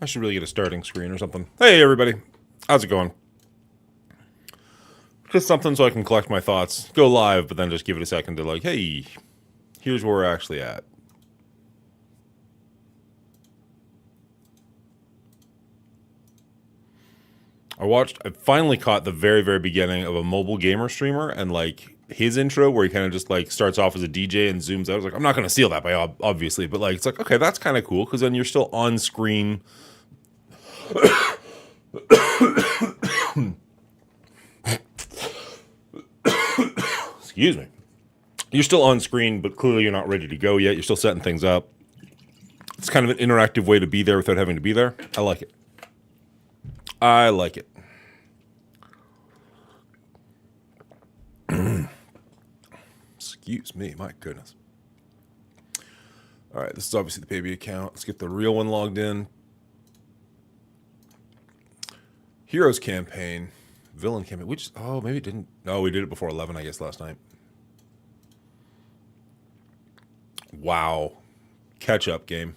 I should really get a starting screen or something. Hey, everybody. How's it going? Just something so I can collect my thoughts. Go live, but then just give it a second to like, hey, here's where we're actually at. I finally caught the very, very beginning of a mobile gamer streamer and like his intro where he kind of just like starts off as a DJ and zooms out. I was like, I'm not going to steal that by obviously, but like, it's like, okay, that's kind of cool because then you're still on screen. Excuse me. You're still on screen, but clearly you're not ready to go yet. You're still setting things up. It's kind of an interactive way to be there without having to be there. I like it. I like it. Excuse me, my goodness. All right, this is obviously the baby account. Let's get the real one logged in. Heroes campaign, villain campaign. Which, oh, maybe it didn't. No, we did it before 11, I guess, last night. Wow. Catch up game.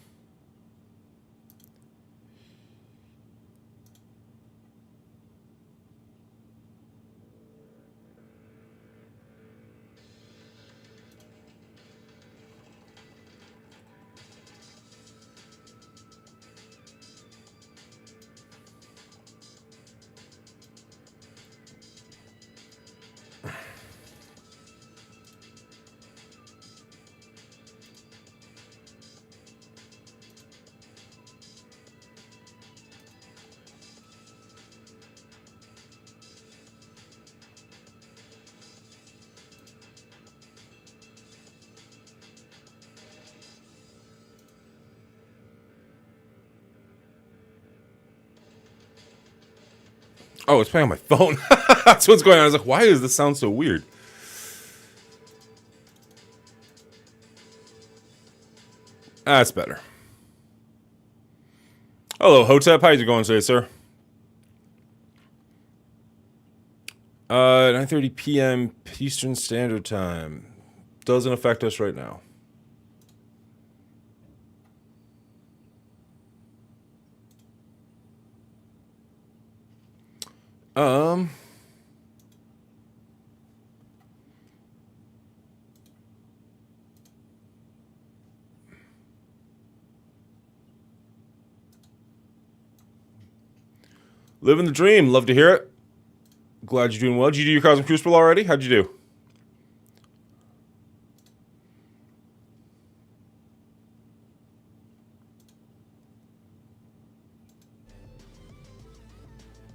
Oh, it's playing on my phone. That's what's going on. I was like, why does this sound so weird? That's better. Hello, Hotep. How's it going today, sir? 9:30 p.m. Eastern Standard Time. Doesn't affect us right now. Living the dream. Love to hear it. Glad you're doing well. Did you do your Cosmic Crucible already? How'd you do?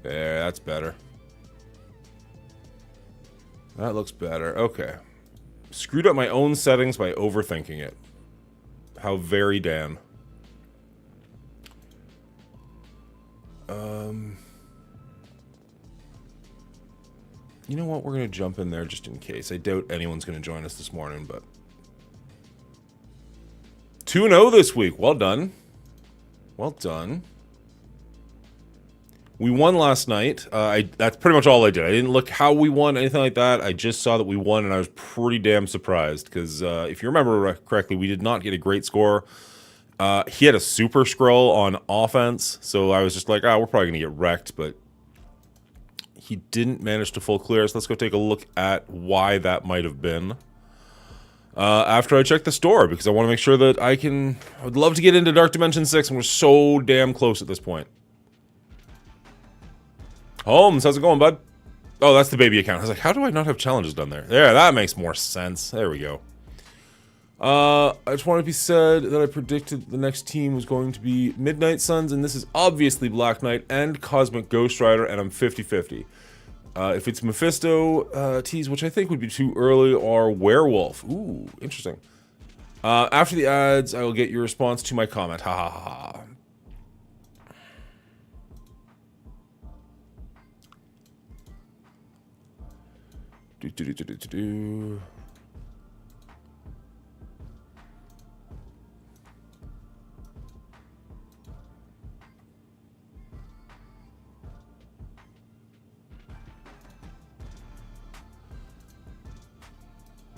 There, that's better. That looks better. Okay. Screwed up my own settings by overthinking it. How very Dan. You know what? We're going to jump in there just in case. I doubt anyone's going to join us this morning, but... 2-0 this week. Well done. Well done. We won last night. That's pretty much all I did. I didn't look how we won, anything like that. I just saw that we won, and I was pretty damn surprised. Because if you remember correctly, we did not get a great score. He had a super scroll on offense, so I was just like, we're probably going to get wrecked, but... He didn't manage to full clear us. Let's go take a look at why that might have been. After I check the store, because I want to make sure that I would love to get into Dark Dimension 6, and we're so damn close at this point. Holmes, how's it going, bud? Oh, that's the baby account. I was like, how do I not have challenges done there? There, that makes more sense. There we go. I just want to be said that I predicted the next team was going to be Midnight Suns, and this is obviously Black Knight and Cosmic Ghost Rider, and I'm 50-50. If it's Mephisto tease, which I think would be too early, or Werewolf. Ooh, interesting. After the ads, I will get your response to my comment. Ha ha ha ha. Do.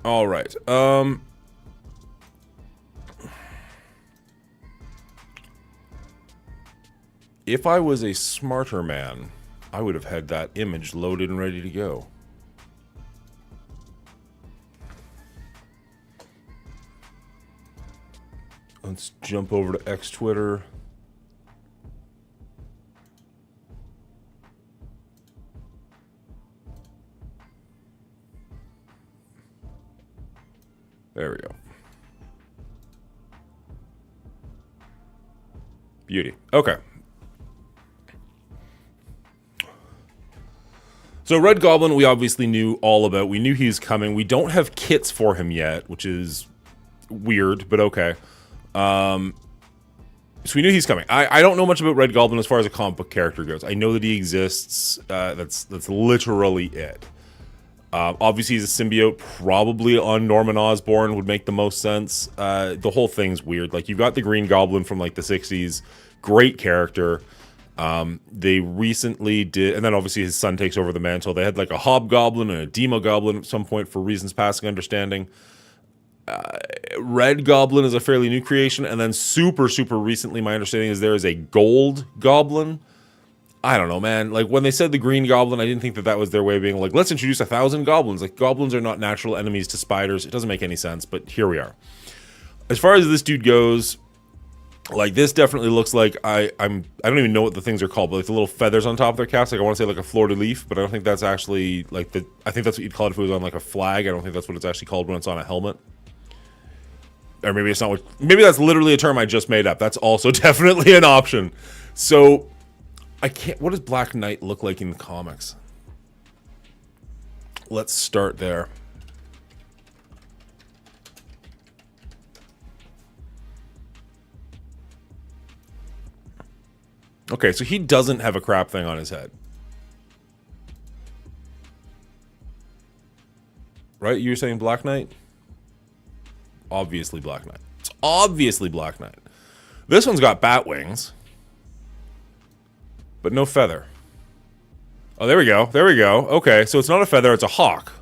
All right. If I was a smarter man, I would have had that image loaded and ready to go. Let's jump over to X Twitter. There we go. Beauty. Okay. So Red Goblin, we obviously knew all about. We knew he was coming. We don't have kits for him yet, which is weird, but okay. So we knew he's coming. I don't know much about Red Goblin as far as a comic book character goes. I know that he exists. That's literally it. Obviously, he's a symbiote. Probably on Norman Osborn would make the most sense. The whole thing's weird. Like, you've got the Green Goblin from, like, the 60s. Great character. They recently did... And then, obviously, his son takes over the mantle. They had, like, a Hobgoblin and a Demogoblin at some point for reasons passing understanding. Red Goblin is a fairly new creation. And then super, super recently, my understanding is there is a Gold Goblin. I don't know, man. Like, when they said the Green Goblin, I didn't think that that was their way of being like, let's introduce 1,000 goblins. Like, goblins are not natural enemies to spiders. It doesn't make any sense, but here we are. As far as this dude goes, like, this definitely looks like I don't even know what the things are called, but like the little feathers on top of their caps. Like, I want to say like a fleur-de-lis, but I don't think that's actually like the. I think that's what you'd call it if it was on like a flag. I don't think that's what it's actually called when it's on a helmet. Or maybe it's not what. Maybe that's literally a term I just made up. That's also definitely an option. So. I can't... What does Black Knight look like in the comics? Let's start there. Okay, so he doesn't have a crap thing on his head. Right? You were saying Black Knight? Obviously Black Knight. It's obviously Black Knight. This one's got bat wings. But no feather. Oh, there we go. There we go. Okay, so it's not a feather, it's a hawk.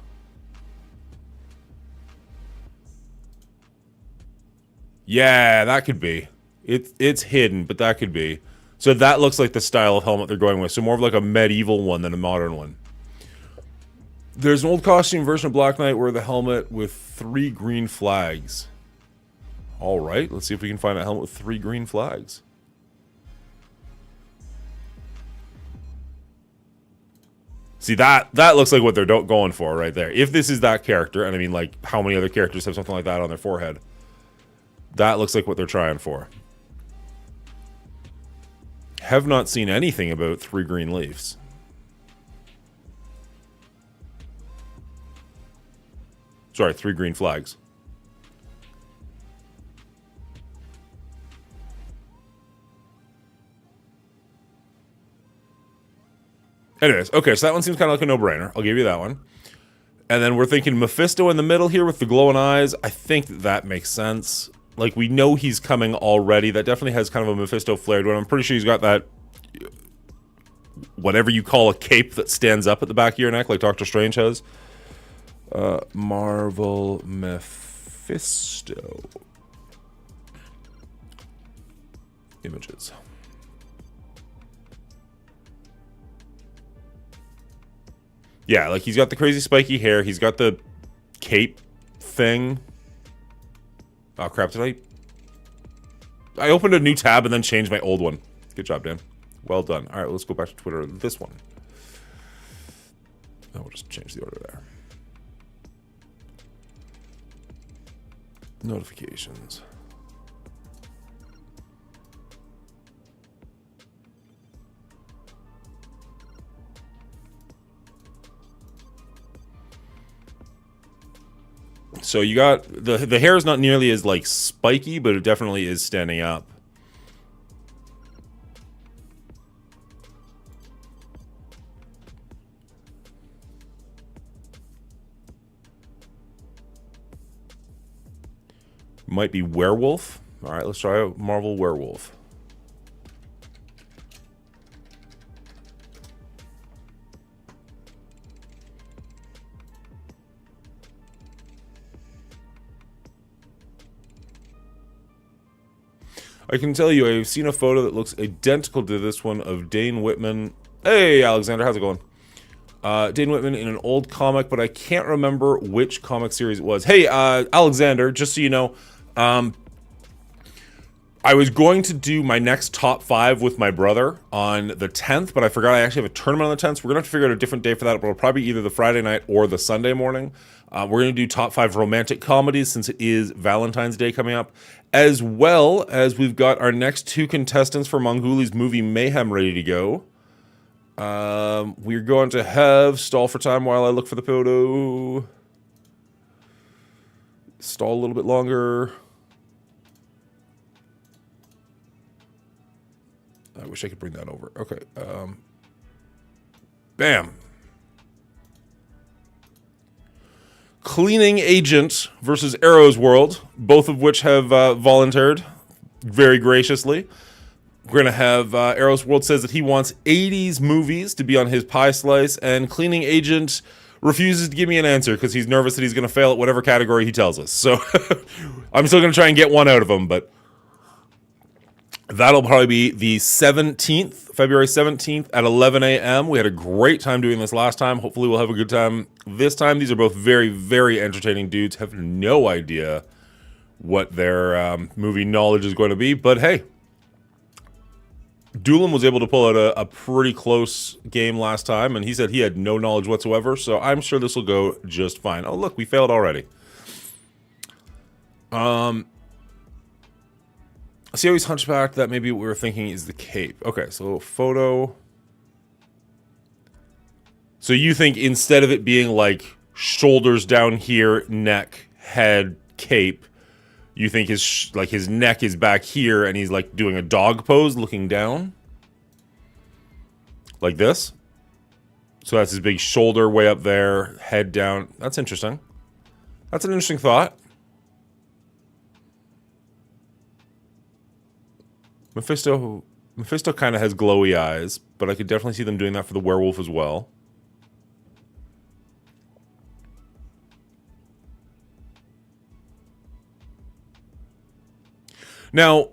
Yeah, that could be. It's hidden, but that could be. So that looks like the style of helmet they're going with. So more of like a medieval one than a modern one. There's an old costume version of Black Knight where the helmet with 3 green flags. Alright, let's see if we can find a helmet with 3 green flags. See, that looks like what they're going for right there. If this is that character, and I mean, like, how many other characters have something like that on their forehead? That looks like what they're trying for. Have not seen anything about 3 green leaves. Sorry, 3 green flags. Anyways, okay, so that one seems kind of like a no-brainer. I'll give you that one. And then we're thinking Mephisto in the middle here with the glowing eyes. I think that makes sense. Like, we know he's coming already. That definitely has kind of a Mephisto flair to it. I'm pretty sure he's got that... whatever you call a cape that stands up at the back of your neck, like Doctor Strange has. Marvel Mephisto. Images. Yeah, like he's got the crazy spiky hair. He's got the cape thing. Oh, crap. Did I opened a new tab and then changed my old one. Good job, Dan. Well done. All right, let's go back to Twitter. This one. Oh, we'll just change the order there. Notifications. So you got the hair is not nearly as like spiky, but it definitely is standing up. Might be werewolf. All right, let's try a Marvel werewolf. I can tell you I've seen a photo that looks identical to this one of Dane Whitman. Hey, Alexander, how's it going? Dane Whitman in an old comic, but I can't remember which comic series it was. Hey, Alexander, just so you know, I was going to do my next top 5 with my brother on the 10th, but I forgot I actually have a tournament on the 10th, so we're going to have to figure out a different day for that, but it'll probably be either the Friday night or the Sunday morning. We're going to do top 5 romantic comedies since it is Valentine's Day coming up, as well as we've got our next 2 contestants for Mongoli's movie Mayhem ready to go. We're going to have stall for time while I look for the photo. Stall a little bit longer. I wish I could bring that over. Okay. Bam. Cleaning Agent versus Arrow's World, both of which have volunteered very graciously. We're going to have Arrow's World says that he wants 80s movies to be on his pie slice, and Cleaning Agent refuses to give me an answer because he's nervous that he's going to fail at whatever category he tells us. So I'm still going to try and get one out of him, but that'll probably be the 17th, February 17th at 11 a.m. We had a great time doing this last time. Hopefully we'll have a good time this time. These are both very, very entertaining dudes. Have no idea what their movie knowledge is going to be, but hey, Doolin was able to pull out a pretty close game last time, and he said he had no knowledge whatsoever, so I'm sure this will go just fine. Oh, look, we failed already. See how he's hunchbacked? That maybe what we were thinking is the cape. Okay, so photo. So you think instead of it being like shoulders down here, neck, head, cape, you think his neck is back here and he's like doing a dog pose looking down? Like this? So that's his big shoulder way up there, head down. That's interesting. That's an interesting thought. Mephisto kind of has glowy eyes, but I could definitely see them doing that for the werewolf as well. Now,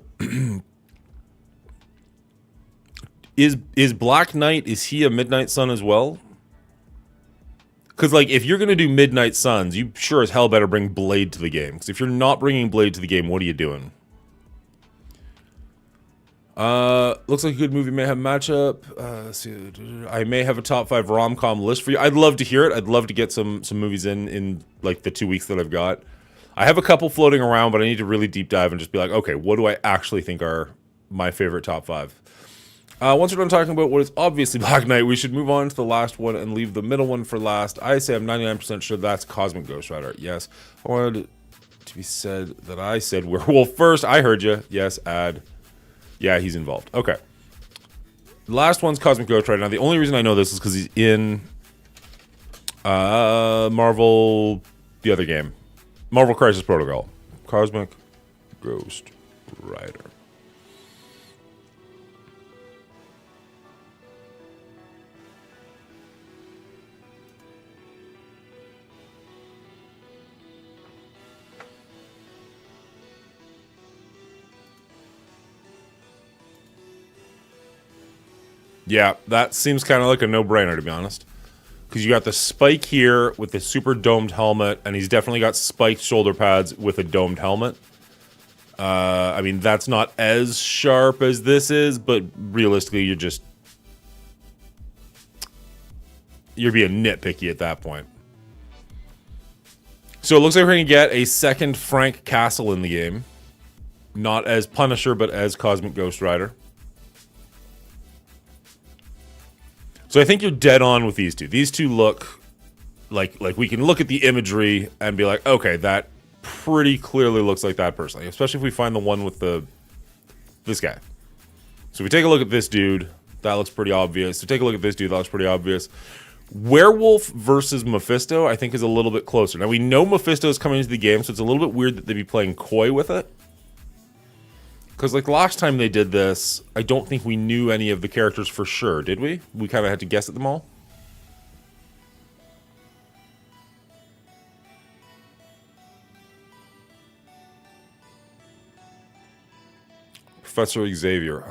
is Black Knight, is he a Midnight Sun as well? Because, like, if you're going to do Midnight Suns, you sure as hell better bring Blade to the game. Because if you're not bringing Blade to the game, what are you doing? Looks like a good movie Mayhem matchup. I may have a top 5 rom-com list for you. I'd love to hear it. I'd love to get some movies in like the 2 weeks that I've got. I have a couple floating around, but I need to really deep dive and just be like, okay, what do I actually think are my favorite top 5? Once we're done talking about what is obviously Black Knight, we should move on to the last one and leave the middle one for last. I say I'm 99% sure that's Cosmic Ghost Rider. Yes. I wanted to be said that I said werewolf first. I heard you. Yes, add. Yeah, he's involved. Okay. The last one's Cosmic Ghost Rider. Now, the only reason I know this is because he's in Marvel, the other game. Marvel Crisis Protocol. Cosmic Ghost Rider. Yeah, that seems kind of like a no-brainer, to be honest. Because you got the spike here with the super domed helmet, and he's definitely got spiked shoulder pads with a domed helmet. I mean, that's not as sharp as this is, but realistically, you're being nitpicky at that point. So it looks like we're going to get a second Frank Castle in the game. Not as Punisher, but as Cosmic Ghost Rider. So I think you're dead on with these two. These two look like we can look at the imagery and be like, okay, that pretty clearly looks like that person. Especially if we find the one with this guy. So if we take a look at this dude, that looks pretty obvious. So take a look at this dude, that looks pretty obvious. Werewolf versus Mephisto, I think, is a little bit closer. Now we know Mephisto is coming into the game, so it's a little bit weird that they'd be playing coy with it. Because, like, last time they did this, I don't think we knew any of the characters for sure, did we? We kind of had to guess at them all. Professor Xavier.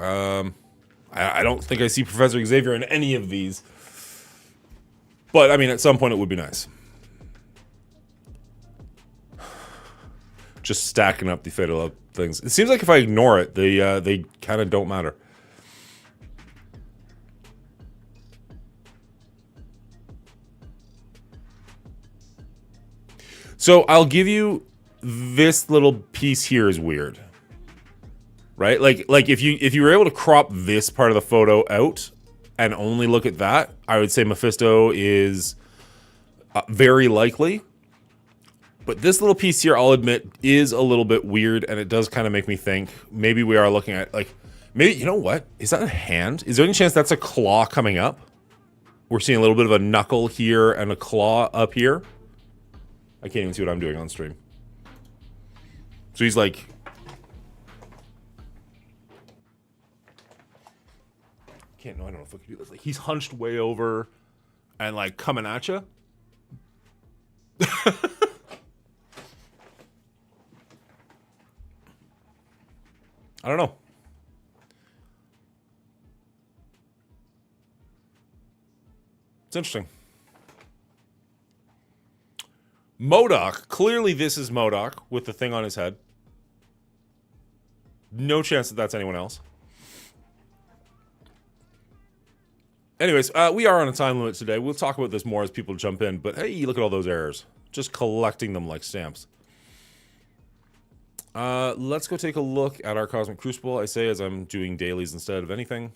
I don't think I see Professor Xavier in any of these. But, I mean, at some point it would be nice. Just stacking up the Fatal Love things. It seems like if I ignore it, they kind of don't matter. So I'll give you this little piece here is weird, right? Like if you were able to crop this part of the photo out and only look at that, I would say Mephisto is very likely. But this little piece here, I'll admit, is a little bit weird, and it does kind of make me think maybe we are looking at, like, maybe, you know what? Is that a hand? Is there any chance that's a claw coming up? We're seeing a little bit of a knuckle here and a claw up here. I can't even see what I'm doing on stream. So he's like... I don't know if I can do this. Like, he's hunched way over and, like, coming at you. I don't know. It's interesting. MODOK. Clearly this is MODOK with the thing on his head. No chance that that's anyone else. Anyways, we are on a time limit today. We'll talk about this more as people jump in. But hey, look at all those errors. Just collecting them like stamps. Let's go take a look at our Cosmic Crucible, I say, as I'm doing dailies instead of anything.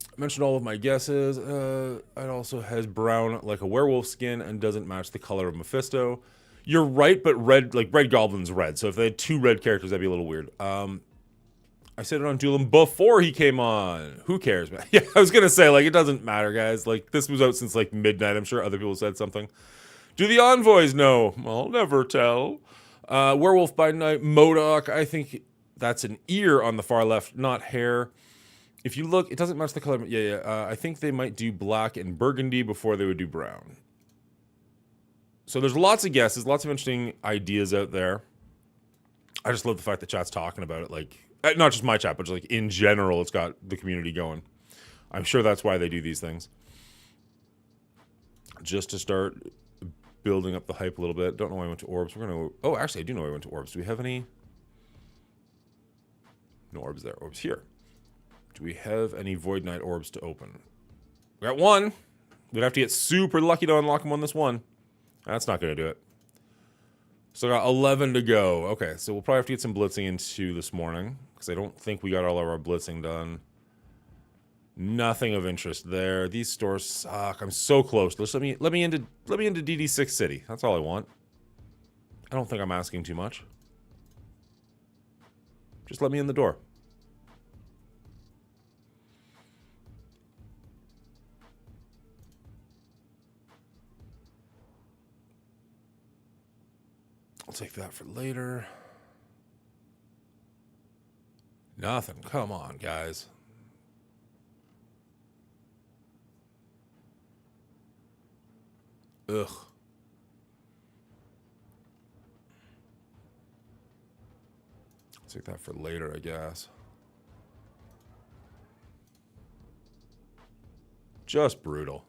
I mentioned all of my guesses. It also has brown like a werewolf skin and doesn't match the color of Mephisto. You're right, but red, like Red Goblin's red. So if they had two red characters, that'd be a little weird. I said it on Duelim before he came on. Who cares, man? Yeah, I was gonna say, like, it doesn't matter, guys. Like, this was out since, like, midnight. I'm sure other people said something. Do the envoys know? I'll never tell. Werewolf by Night, MODOK. I think that's an ear on the far left, not hair. If you look, it doesn't match the color. Yeah. I think they might do black and burgundy before they would do brown. So there's lots of guesses, lots of interesting ideas out there. I just love the fact that chat's talking about it, like... not just my chat, but just like in general, it's got the community going. I'm sure that's why they do these things. Just to start building up the hype a little bit. Don't know why I went to orbs. We're gonna... Oh, actually, I do know why I went to orbs. Do we have any... No orbs there. Orbs here. Do we have any Void Knight orbs to open? We got one. We'd have to get super lucky to unlock them on this one. That's not gonna do it. So got 11 to go. Okay, so we'll probably have to get some blitzing into this morning, because I don't think we got all of our blitzing done. Nothing of interest there. These stores suck. I'm so close. Just let me into DD6 City. That's all I want. I don't think I'm asking too much. Just let me in the door. I'll take that for later. Nothing. Come on, guys. Ugh. I'll take that for later, I guess. Just brutal.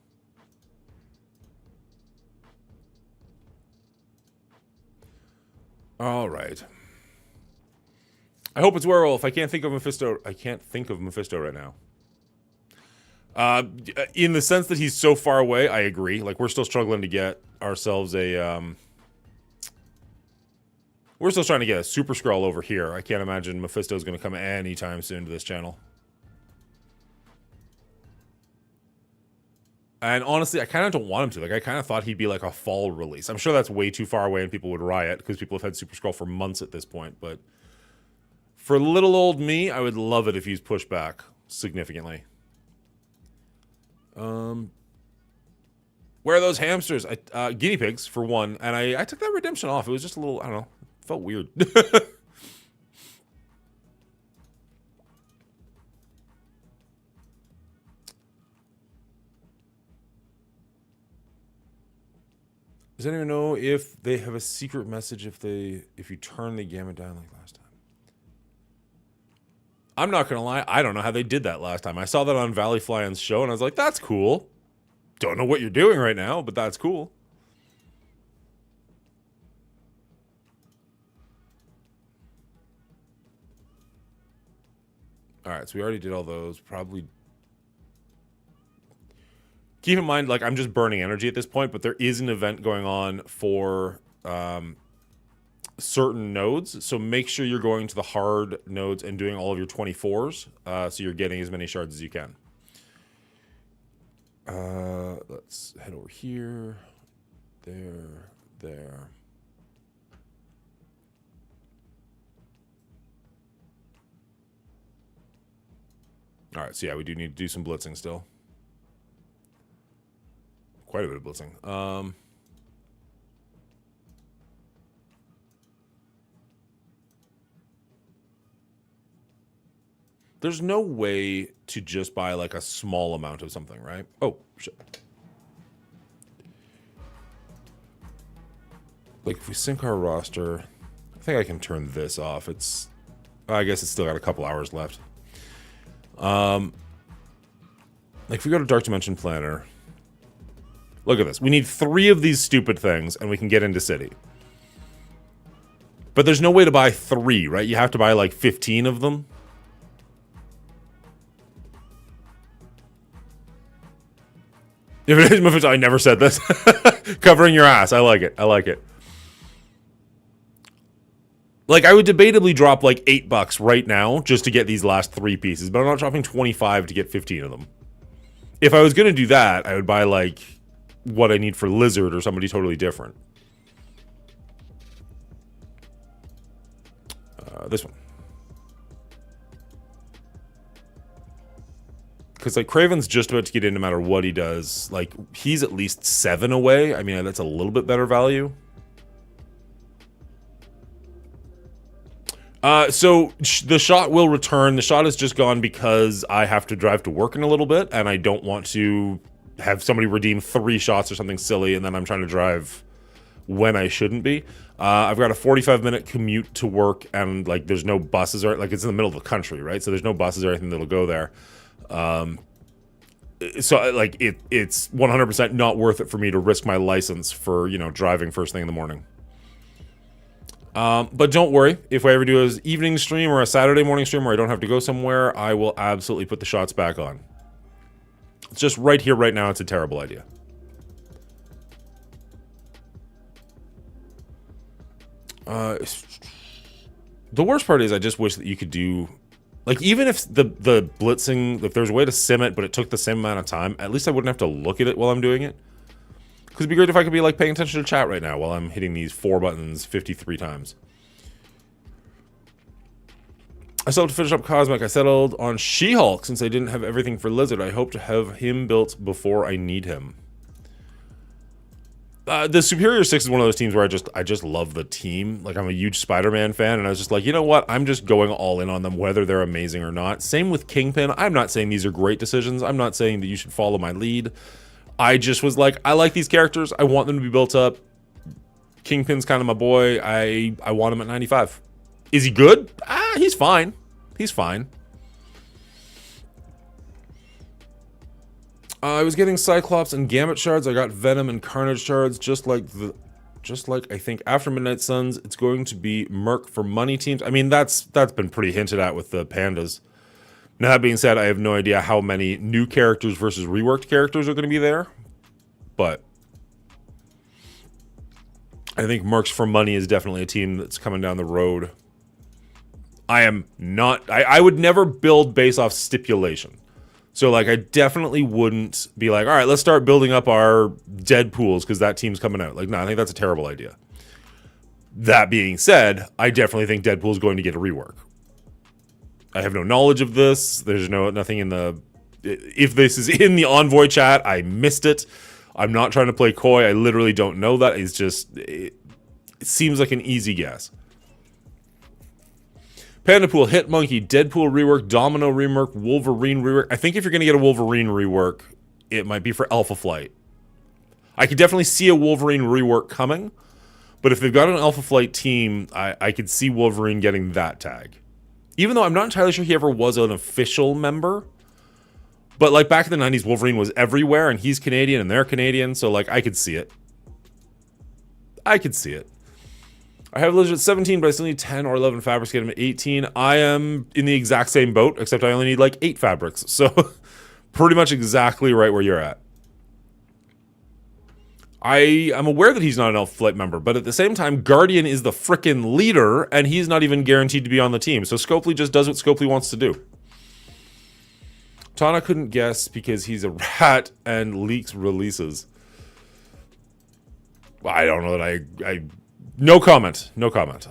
All right. I hope it's werewolf. I can't think of Mephisto. I can't think of Mephisto right now. In the sense that he's so far away, I agree. Like, we're still struggling to get ourselves a, we're still trying to get a Super Skrull over here. I can't imagine Mephisto's going to come anytime soon to this channel. And honestly, I kind of don't want him to. Like, I kind of thought he'd be like a fall release. I'm sure that's way too far away and people would riot because people have had Super Skrull for months at this point. But for little old me, I would love it if he's pushed back significantly. Where are those hamsters? Guinea pigs, for one. And I took that redemption off. It was just a little, I don't know, felt weird. Does anyone know if they have a secret message if you turn the gamma down like last time? I'm not gonna lie, I don't know how they did that last time. I saw that on Valley Flying's show, and I was like, that's cool. Don't know what you're doing right now, but that's cool. All right, so we already did all those. Probably keep in mind, like, I'm just burning energy at this point, but there is an event going on for certain nodes, so make sure you're going to the hard nodes and doing all of your 24s, so you're getting as many shards as you can. Let's head over here. There. All right, so yeah, we do need to do some blitzing still. Quite a bit of blitzing. There's no way to just buy like a small amount of something, right? Oh, shit. Like if we sync our roster, I think I can turn this off. I guess it's still got a couple hours left. Like if we go to Dark Dimension Planner, look at this. We need 3 of these stupid things and we can get into City. But there's no way to buy 3, right? You have to buy like 15 of them. If I never said this. Covering your ass. I like it. Like, I would debatably drop like $8 right now just to get these last 3 pieces, but I'm not dropping 25 to get 15 of them. If I was going to do that, I would buy like what I need for Lizard or somebody totally different. This one. Because like Kraven's just about to get in no matter what he does. Like, he's at least 7 away. I mean, that's a little bit better value. So the shot will return. The shot is just gone because I have to drive to work in a little bit, and I don't want to have somebody redeem 3 shots or something silly, and then I'm trying to drive when I shouldn't be. I've got a 45-minute commute to work, and like there's no buses or like it's in the middle of the country, right? So there's no buses or anything that'll go there. So like it's 100% not worth it for me to risk my license for, you know, driving first thing in the morning. But don't worry, if I ever do an evening stream or a Saturday morning stream where I don't have to go somewhere, I will absolutely put the shots back on. It's just right here, right now, it's a terrible idea. The worst part is I just wish that you could do... Like, even if the blitzing, if there's a way to sim it, but it took the same amount of time, at least I wouldn't have to look at it while I'm doing it. Because it'd be great if I could be, like, paying attention to chat right now while I'm hitting these 4 buttons 53 times. I still have to finish up Cosmic. I settled on She-Hulk since I didn't have everything for Lizard. I hope to have him built before I need him. The Superior 6 is one of those teams where I just love the team. Like, I'm a huge Spider-Man fan, and I was just like, you know what? I'm just going all in on them, whether they're amazing or not. Same with Kingpin. I'm not saying these are great decisions. I'm not saying that you should follow my lead. I just was like, I like these characters. I want them to be built up. Kingpin's kind of my boy. I want him at 95. Is he good? He's fine. He's fine. I was getting Cyclops and Gambit shards. I got Venom and Carnage shards. Just like I think after Midnight Suns, it's going to be Merc for money teams. I mean, that's been pretty hinted at with the pandas. Now, that being said, I have no idea how many new characters versus reworked characters are going to be there. But I think Mercs for money is definitely a team that's coming down the road. I would never build based off stipulation. So, like, I definitely wouldn't be like, all right, let's start building up our Deadpools because that team's coming out. Like, no, I think that's a terrible idea. That being said, I definitely think Deadpool's going to get a rework. I have no knowledge of this. There's nothing in the... If this is in the Envoy chat, I missed it. I'm not trying to play coy. I literally don't know that. It's just... It seems like an easy guess. Pandapool, Hitmonkey, Deadpool rework, Domino rework, Wolverine rework. I think if you're going to get a Wolverine rework, it might be for Alpha Flight. I could definitely see a Wolverine rework coming, but if they've got an Alpha Flight team, I could see Wolverine getting that tag. Even though I'm not entirely sure he ever was an official member. But like back in the 90s, Wolverine was everywhere, and he's Canadian and they're Canadian, so like I could see it. I could see it. I have legit 17, but I still need 10 or 11 fabrics to get him at 18. I am in the exact same boat, except I only need like 8 fabrics. So pretty much exactly right where you're at. I am aware that he's not an Elf Flight member, but at the same time, Guardian is the frickin' leader, and he's not even guaranteed to be on the team. So Scopely just does what Scopely wants to do. Tana couldn't guess because he's a rat and leaks releases. I don't know that I no comment. No comment.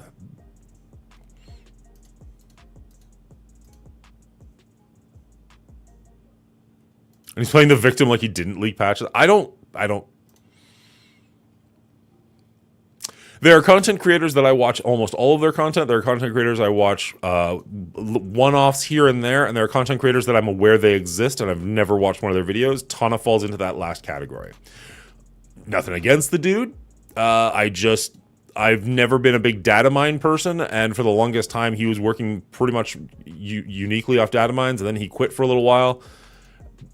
And he's playing the victim like he didn't leak patches. I don't. There are content creators that I watch almost all of their content. There are content creators I watch one-offs here and there, and there are content creators that I'm aware they exist, and I've never watched one of their videos. Tana falls into that last category. Nothing against the dude. I've never been a big data mine person, and for the longest time, he was working pretty much uniquely off data mines, and then he quit for a little while.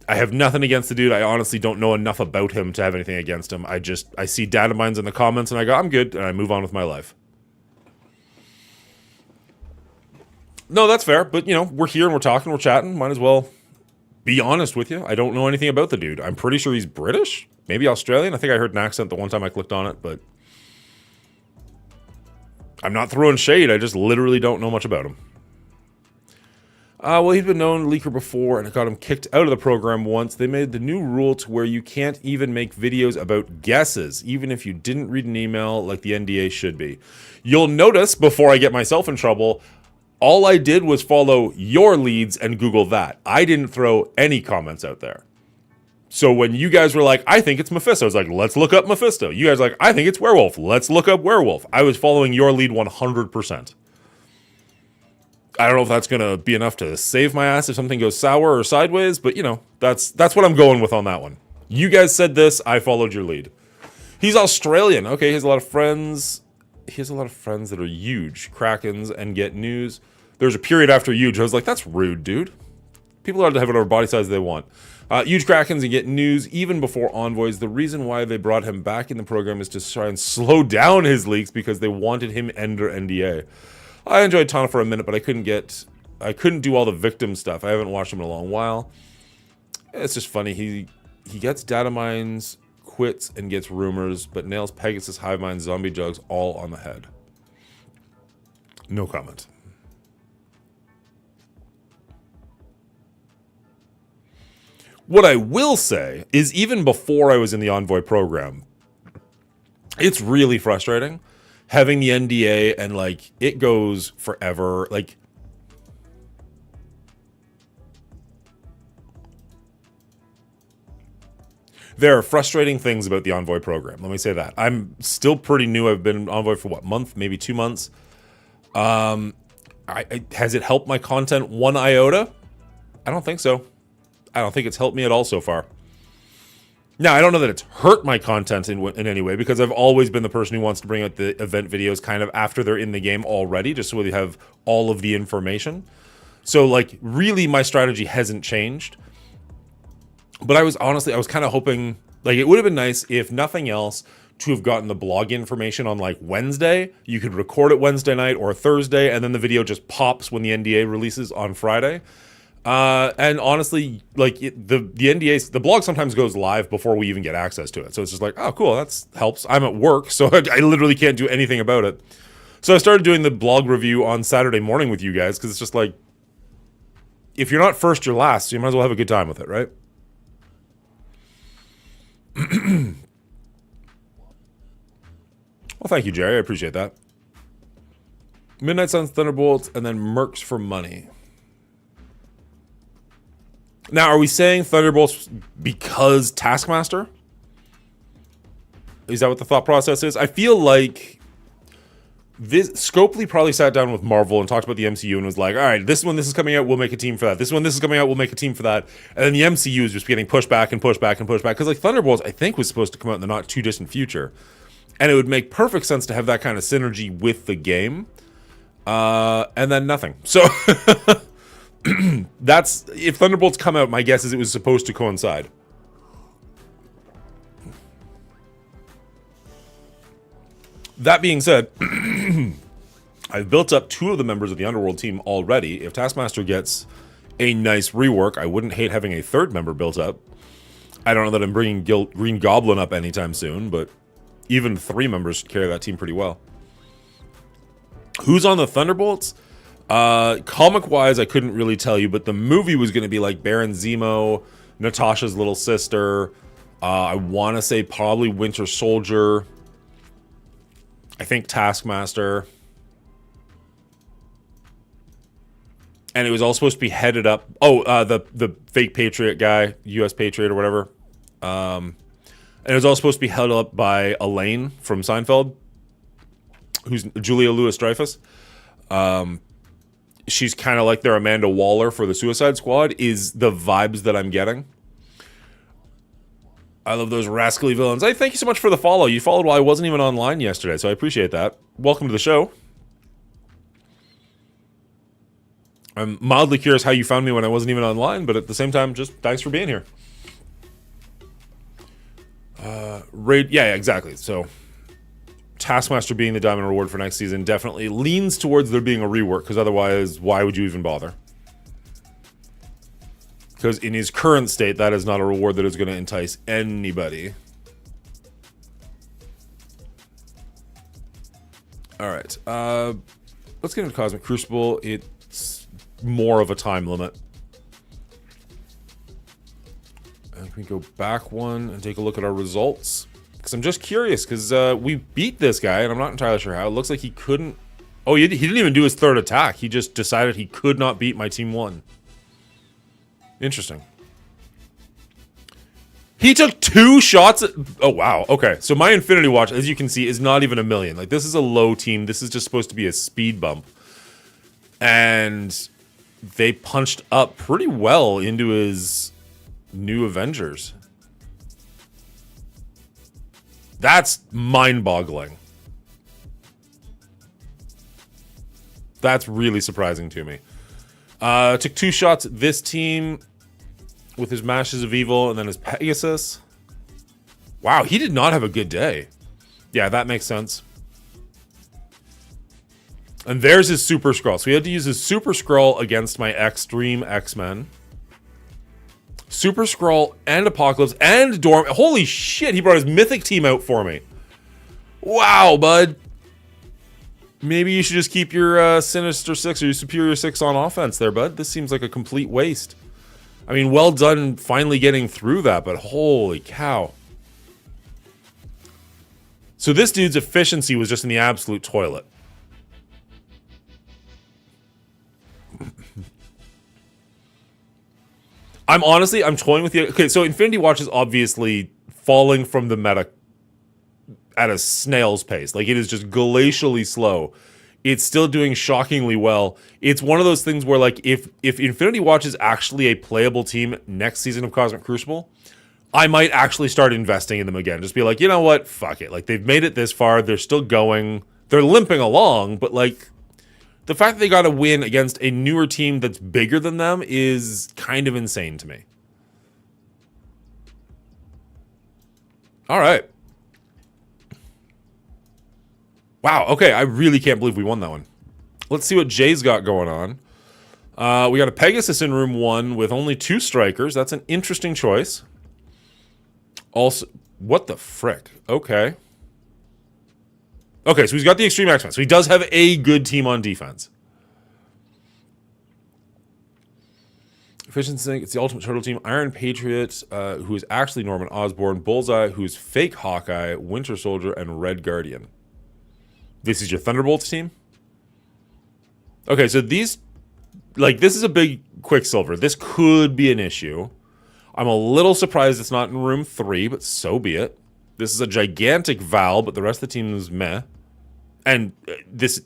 I have nothing against the dude. I honestly don't know enough about him to have anything against him. I see data mines in the comments and I go, I'm good, and I move on with my life. No, that's fair, but you know, we're here and we're talking, we're chatting. Might as well be honest with you. I don't know anything about the dude. I'm pretty sure he's British, maybe Australian. I think I heard an accent the one time I clicked on it, but I'm not throwing shade. I just literally don't know much about him. Well, he'd been known leaker before, and it got him kicked out of the program once. They made the new rule to where you can't even make videos about guesses, even if you didn't read an email like the NDA should be. You'll notice, before I get myself in trouble, all I did was follow your leads and Google that. I didn't throw any comments out there. So when you guys were like, I think it's Mephisto, I was like, let's look up Mephisto. You guys were like, I think it's werewolf. Let's look up werewolf. I was following your lead 100%. I don't know if that's going to be enough to save my ass if something goes sour or sideways, but you know, that's what I'm going with on that one. You guys said this, I followed your lead. He's Australian. Okay, he has a lot of friends. He has a lot of friends that are huge Krakens and get news. There's a period after huge. I was like, that's rude, dude. People are to have whatever body size they want. Huge Krakens and get news even before Envoys. The reason why they brought him back in the program is to try and slow down his leaks because they wanted him under NDA. I enjoyed Tana for a minute, but I couldn't do all the victim stuff. I haven't watched him in a long while. It's just funny. He gets data mines, quits, and gets rumors, but nails Pegasus, hive minds, zombie jugs all on the head. No comment. What I will say is even before I was in the Envoy program, it's really frustrating having the NDA and like it goes forever. Like there are frustrating things about the Envoy program. Let me say that. I'm still pretty new. I've been Envoy for what, month, maybe 2 months. Has it helped my content one iota? I don't think so. I don't think it's helped me at all so far. Now, I don't know that it's hurt my content in any way, because I've always been the person who wants to bring out the event videos kind of after they're in the game already, just so we have all of the information. So, like, really my strategy hasn't changed. But I was kind of hoping, like, it would have been nice, if nothing else, to have gotten the blog information on, like, Wednesday. You could record it Wednesday night or Thursday, and then the video just pops when the NDA releases on Friday. And honestly, like the NDAs, the blog sometimes goes live before we even get access to it. So it's just like, oh, cool, that helps. I'm at work, so I literally can't do anything about it. So I started doing the blog review on Saturday morning with you guys, because it's just like, if you're not first, you're last. So you might as well have a good time with it, right? Well, thank you, Jerry. I appreciate that. Midnight Suns, Thunderbolts, and then Mercs for money. Now, are we saying Thunderbolts because Taskmaster? Is that what the thought process is? I feel like Scopely probably sat down with Marvel and talked about the MCU and was like, all right, this is coming out, we'll make a team for that. This is coming out, we'll make a team for that. And then the MCU is just getting pushed back and pushed back and pushed back. Because like Thunderbolts, I think, was supposed to come out in the not too distant future. And it would make perfect sense to have that kind of synergy with the game. And then nothing. So that's, if Thunderbolts come out, my guess is it was supposed to coincide. That being said, I've built up 2 of the members of the Underworld team already. If Taskmaster gets a nice rework, I wouldn't hate having a 3rd member built up. I don't know that I'm bringing Green Goblin up anytime soon, but even 3 members should carry that team pretty well. Who's on the Thunderbolts? Comic-wise, I couldn't really tell you, but the movie was going to be like Baron Zemo, Natasha's little sister. I want to say probably Winter Soldier. I think Taskmaster. And it was all supposed to be headed up. Oh, the fake Patriot guy, U.S. Patriot or whatever. And it was all supposed to be held up by Elaine from Seinfeld, who's Julia Louis-Dreyfus. She's kind of like their Amanda Waller for the Suicide Squad, is the vibes that I'm getting. I love those rascally villains. Hey, thank you so much for the follow. You followed while I wasn't even online yesterday, so I appreciate that. Welcome to the show. I'm mildly curious how you found me when I wasn't even online, but at the same time, just thanks for being here. Yeah, exactly. So, Taskmaster being the Diamond Reward for next season definitely leans towards there being a rework, because otherwise, why would you even bother? Because in his current state, that is not a reward that is going to entice anybody. Alright, let's get into Cosmic Crucible. It's more of a time limit. And we go back one and take a look at our results. Because I'm just curious, because we beat this guy, and I'm not entirely sure how. It looks like he couldn't... Oh, he didn't even do his 3rd attack. He just decided he could not beat my team 1. Interesting. He took 2 shots at... Oh, wow. Okay, so my Infinity Watch, as you can see, is not even a million. Like, this is a low team. This is just supposed to be a speed bump. And they punched up pretty well into his new Avengers. That's mind-boggling. That's really surprising to me. Took 2 shots at this team with his Mashes of Evil and then his Pegasus. Wow, he did not have a good day. Yeah, that makes sense. And there's his Super Skrull. So he had to use his Super Skrull against my Extreme X-Men. Super Skrull and Apocalypse and Dorm. Holy shit, he brought his Mythic team out for me. Wow, bud. Maybe you should just keep your Sinister Six or your Superior Six on offense there, bud. This seems like a complete waste. I mean, well done finally getting through that, but holy cow. So this dude's efficiency was just in the absolute toilet. I'm toying with you. Okay, so Infinity Watch is obviously falling from the meta at a snail's pace. Like, it is just glacially slow. It's still doing shockingly well. It's one of those things where, like, if Infinity Watch is actually a playable team next season of Cosmic Crucible, I might actually start investing in them again. Just be like, you know what? Fuck it. Like, they've made it this far. They're still going. They're limping along, but, like, the fact that they got to win against a newer team that's bigger than them is kind of insane to me. All right. Wow, okay, I really can't believe we won that one. Let's see what Jay's got going on. We got a Pegasus in room 1 with only 2 strikers. That's an interesting choice. Also, what the frick? Okay. Okay, so he's got the Extreme X-Men. So he does have a good team on defense. Efficiency, it's the Ultimate Turtle team. Iron Patriot, who is actually Norman Osborn. Bullseye, who's fake Hawkeye. Winter Soldier, and Red Guardian. This is your Thunderbolts team? Okay, so these... Like, this is a big Quicksilver. This could be an issue. I'm a little surprised it's not in room 3, but so be it. This is a gigantic Val, but the rest of the team is meh. And this...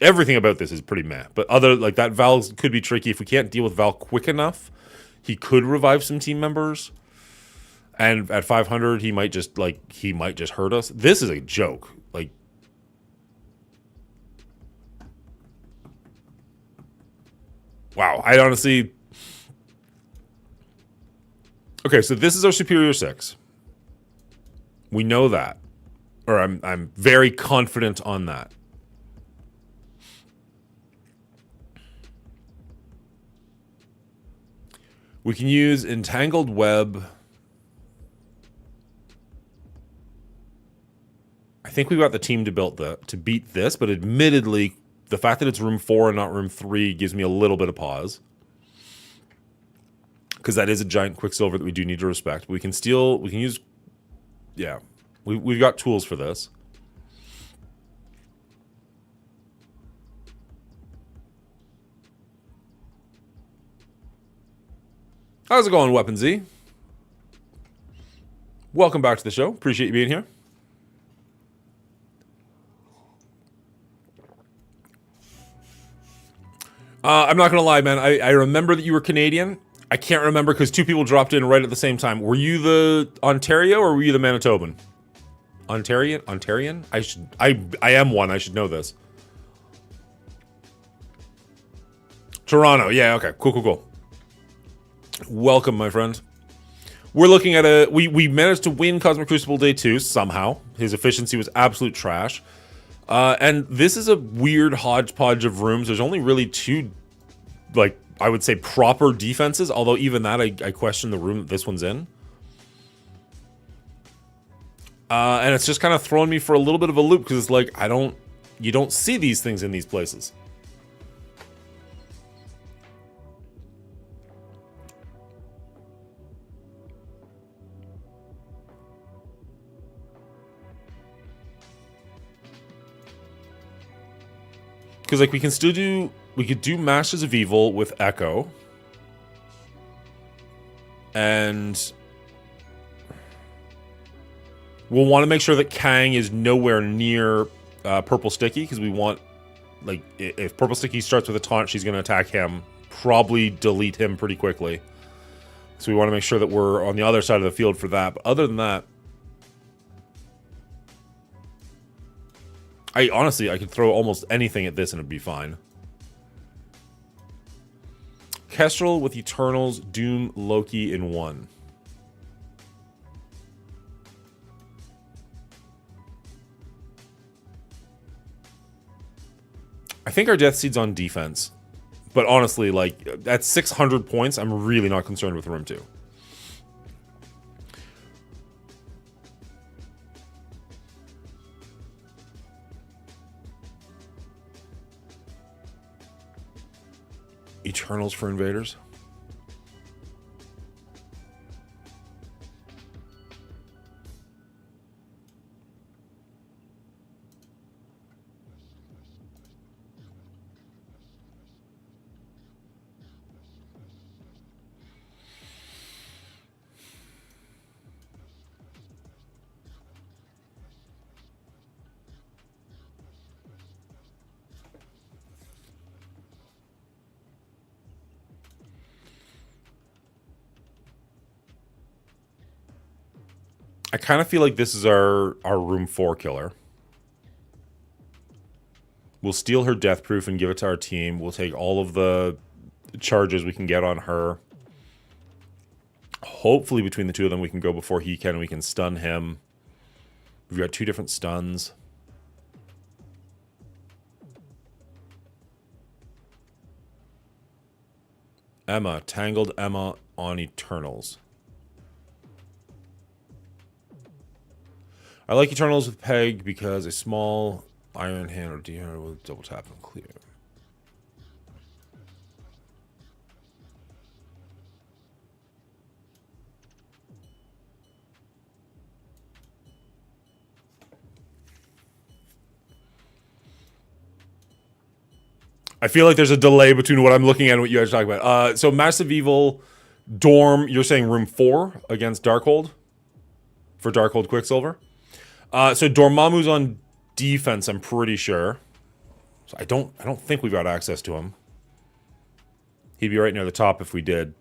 Everything about this is pretty meh. But that Val could be tricky. If we can't deal with Val quick enough, he could revive some team members. And at 500, he might just hurt us. This is a joke. Like... Wow, I honestly... Okay, so this is our Superior 6. We know that. Or I'm very confident on that. We can use Entangled Web. I think we've got the team to beat this, but admittedly, the fact that it's room 4 and not room 3 gives me a little bit of pause. Because that is a giant Quicksilver that we do need to respect. We can use... Yeah. We've got tools for this. How's it going, Weapon Z? Welcome back to the show. Appreciate you being here. I'm not going to lie, man. I remember that you were Canadian. I can't remember because 2 people dropped in right at the same time. Were you the Ontario or were you the Manitoban? Ontarian? I am one. I should know this. Toronto. Yeah, okay. Cool. Welcome, my friend. We're looking at we managed to win Cosmic Crucible Day 2 somehow. His efficiency was absolute trash. And this is a weird hodgepodge of rooms. There's only really 2, like, I would say proper defenses, although even that, I question the room that this one's in. And it's just kind of thrown me for a little bit of a loop, because it's like, you don't see these things in these places. Because, like, we could do Masters of Evil with Echo. And we'll want to make sure that Kang is nowhere near Purple Sticky, because we want, like, if Purple Sticky starts with a taunt, she's going to attack him. Probably delete him pretty quickly. So we want to make sure that we're on the other side of the field for that. But other than that, honestly, I could throw almost anything at this and it'd be fine. Kestrel with Eternals, Doom, Loki in 1. I think our Death Seed's on defense. But honestly, like, at 600 points, I'm really not concerned with room 2. Eternals for invaders. I kind of feel like this is our room 4 killer. We'll steal her death proof and give it to our team. We'll take all of the charges we can get on her. Hopefully between the 2 of them we can go before he can and we can stun him. We've got 2 different stuns. Emma. Tangled Emma on Eternals. I like Eternals with Peg because a small Iron Hand or D-Hand will double tap and clear. I feel like there's a delay between what I'm looking at and what you guys are talking about. So Massive Evil, Dorm, you're saying room 4 against Darkhold? For Darkhold Quicksilver? So Dormammu's on defense, I'm pretty sure. So I don't think we've got access to him. He'd be right near the top if we did.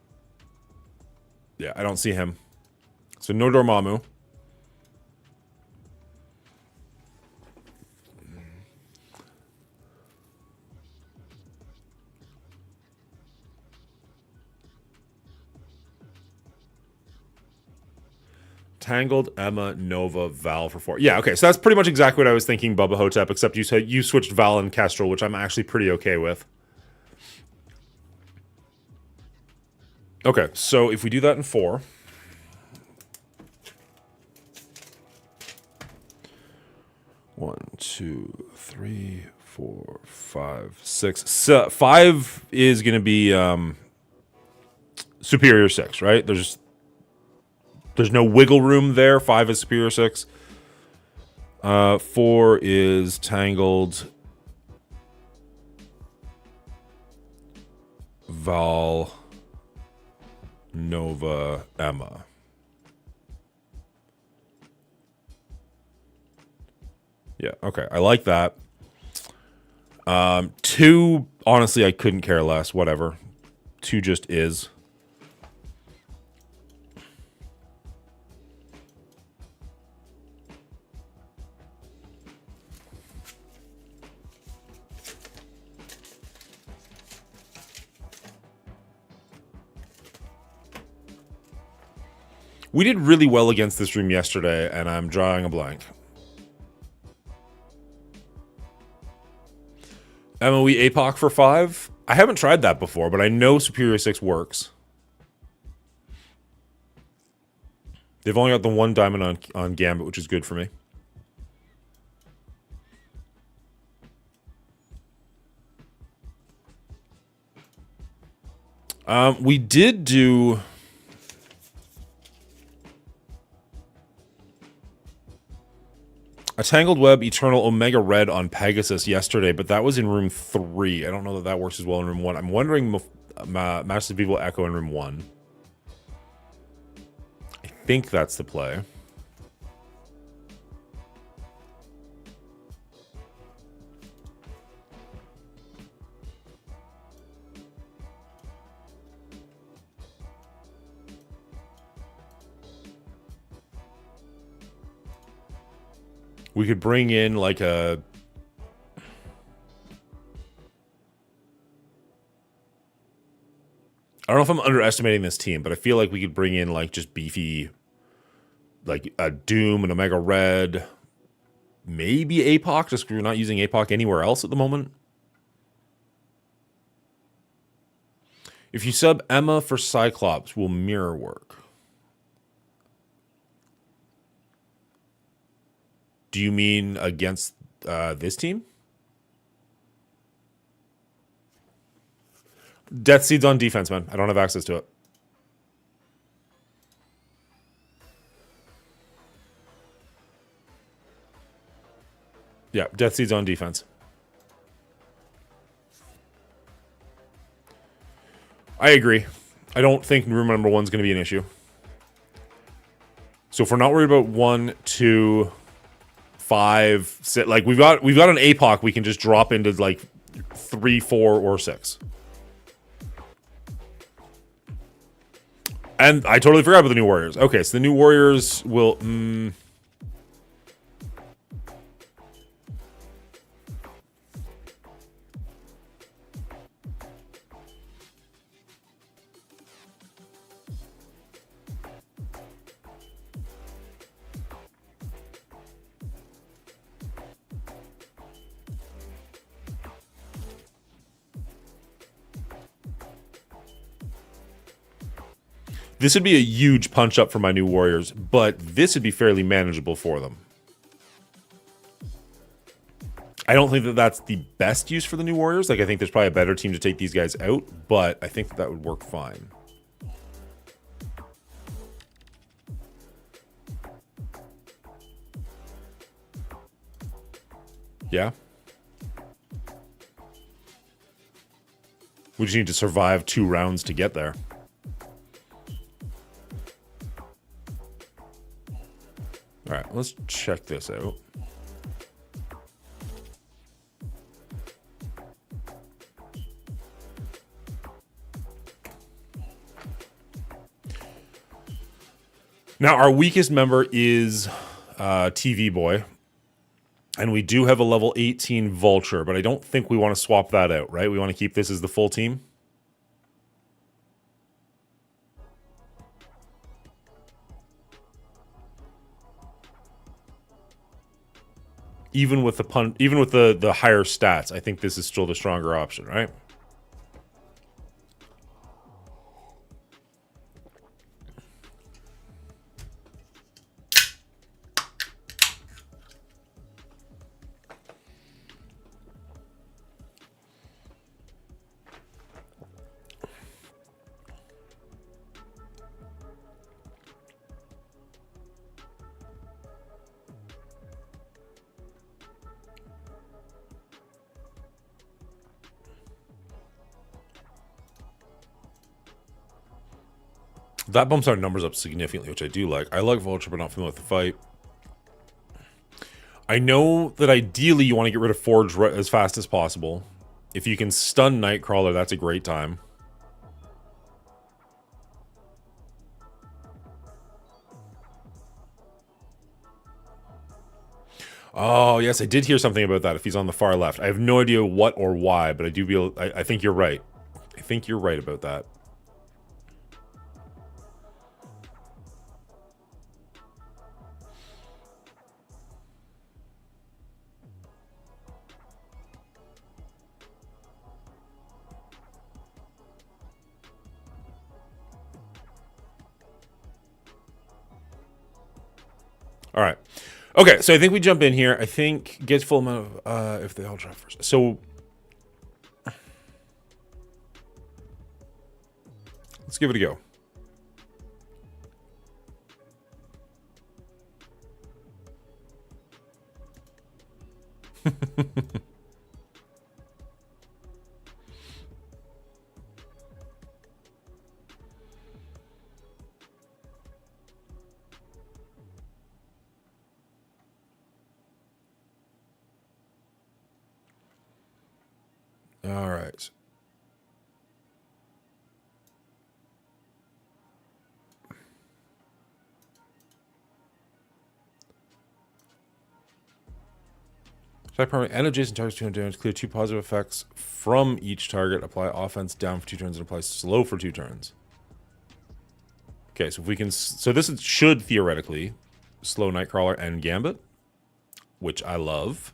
Yeah, I don't see him. So no Dormammu. Tangled, Emma, Nova, Val for 4. Yeah, okay, so that's pretty much exactly what I was thinking, Bubba Hotep, except you said you switched Val and Kestrel, which I'm actually pretty okay with. Okay, so if we do that in 4... One, two, three, 4, 5, 6. So 5 is going to be superior 6, right? There's no wiggle room there. 5 is superior 6. 4 is Tangled, Val, Nova, Emma. Yeah, okay. I like that. 2, honestly, I couldn't care less. Whatever. 2 just is. We did really well against this room yesterday, and I'm drawing a blank. MOE APOC for 5? I haven't tried that before, but I know Superior 6 works. They've only got the 1 diamond on Gambit, which is good for me. We did do... a Tangled Web Eternal Omega Red on Pegasus yesterday, but that was in room 3. I don't know that that works as well in room 1. I'm wondering Masters of Evil Echo in room 1. I think that's the play. We could bring in like a... I don't know if I'm underestimating this team, but I feel like we could bring in like just beefy, like a Doom and Omega Red, maybe APOC, just because we're not using APOC anywhere else at the moment. If you sub Emma for Cyclops, will Mirror work? Do you mean against this team? Death Seed's on defense, man. I don't have access to it. Yeah, Death Seed's on defense. I agree. I don't think room number 1's going to be an issue. So if we're not worried about 1, 2, 5, 6, like we've got an APOC we can just drop into like 3, 4, or 6. And I totally forgot about the new Warriors. Okay, so the new Warriors will... This would be a huge punch up for my new Warriors, but this would be fairly manageable for them. I don't think that that's the best use for the new Warriors. Like, I think there's probably a better team to take these guys out, but I think that would work fine. Yeah? We just need to survive 2 rounds to get there. Alright, let's check this out. Now, our weakest member is TV Boy. And we do have a level 18 Vulture, but I don't think we want to swap that out, right? We want to keep this as the full team. even with the higher stats, I think this is still the stronger option, right? That bumps our numbers up significantly, which I do like. I like Vulture, but not familiar with the fight. I know that ideally you want to get rid of Forge as fast as possible. If you can stun Nightcrawler, that's a great time. Oh, yes, I did hear something about that if he's on the far left. I have no idea what or why, but I think you're right. I think you're right about that. All right. Okay, so I think we jump in here. I think get full amount of if they all drop first. So let's give it a go. All right. Attack permanent and adjacent targets 200 damage. Clear 2 positive effects from each target. Apply offense down for 2 turns and apply slow for 2 turns. Okay, so if we can... So this should theoretically slow Nightcrawler and Gambit, which I love.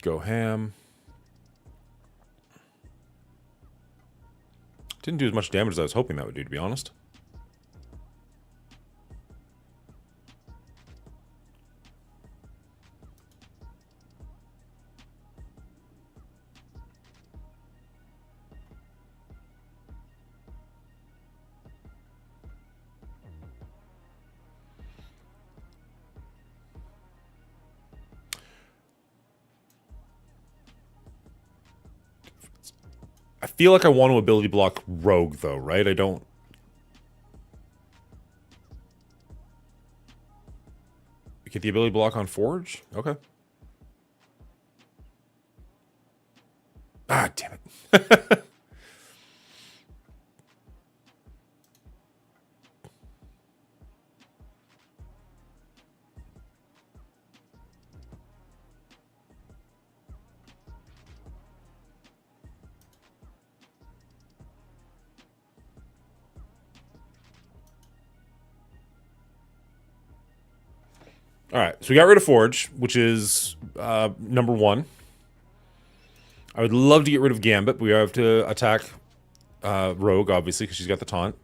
Go ham. Didn't do as much damage as I was hoping that would do, to be honest. I feel like I want to ability block Rogue, though, right? I don't... Get the ability block on Forge? Okay. Ah, damn it. All right, so we got rid of Forge, which is number 1. I would love to get rid of Gambit, but we have to attack Rogue, obviously, because she's got the taunt.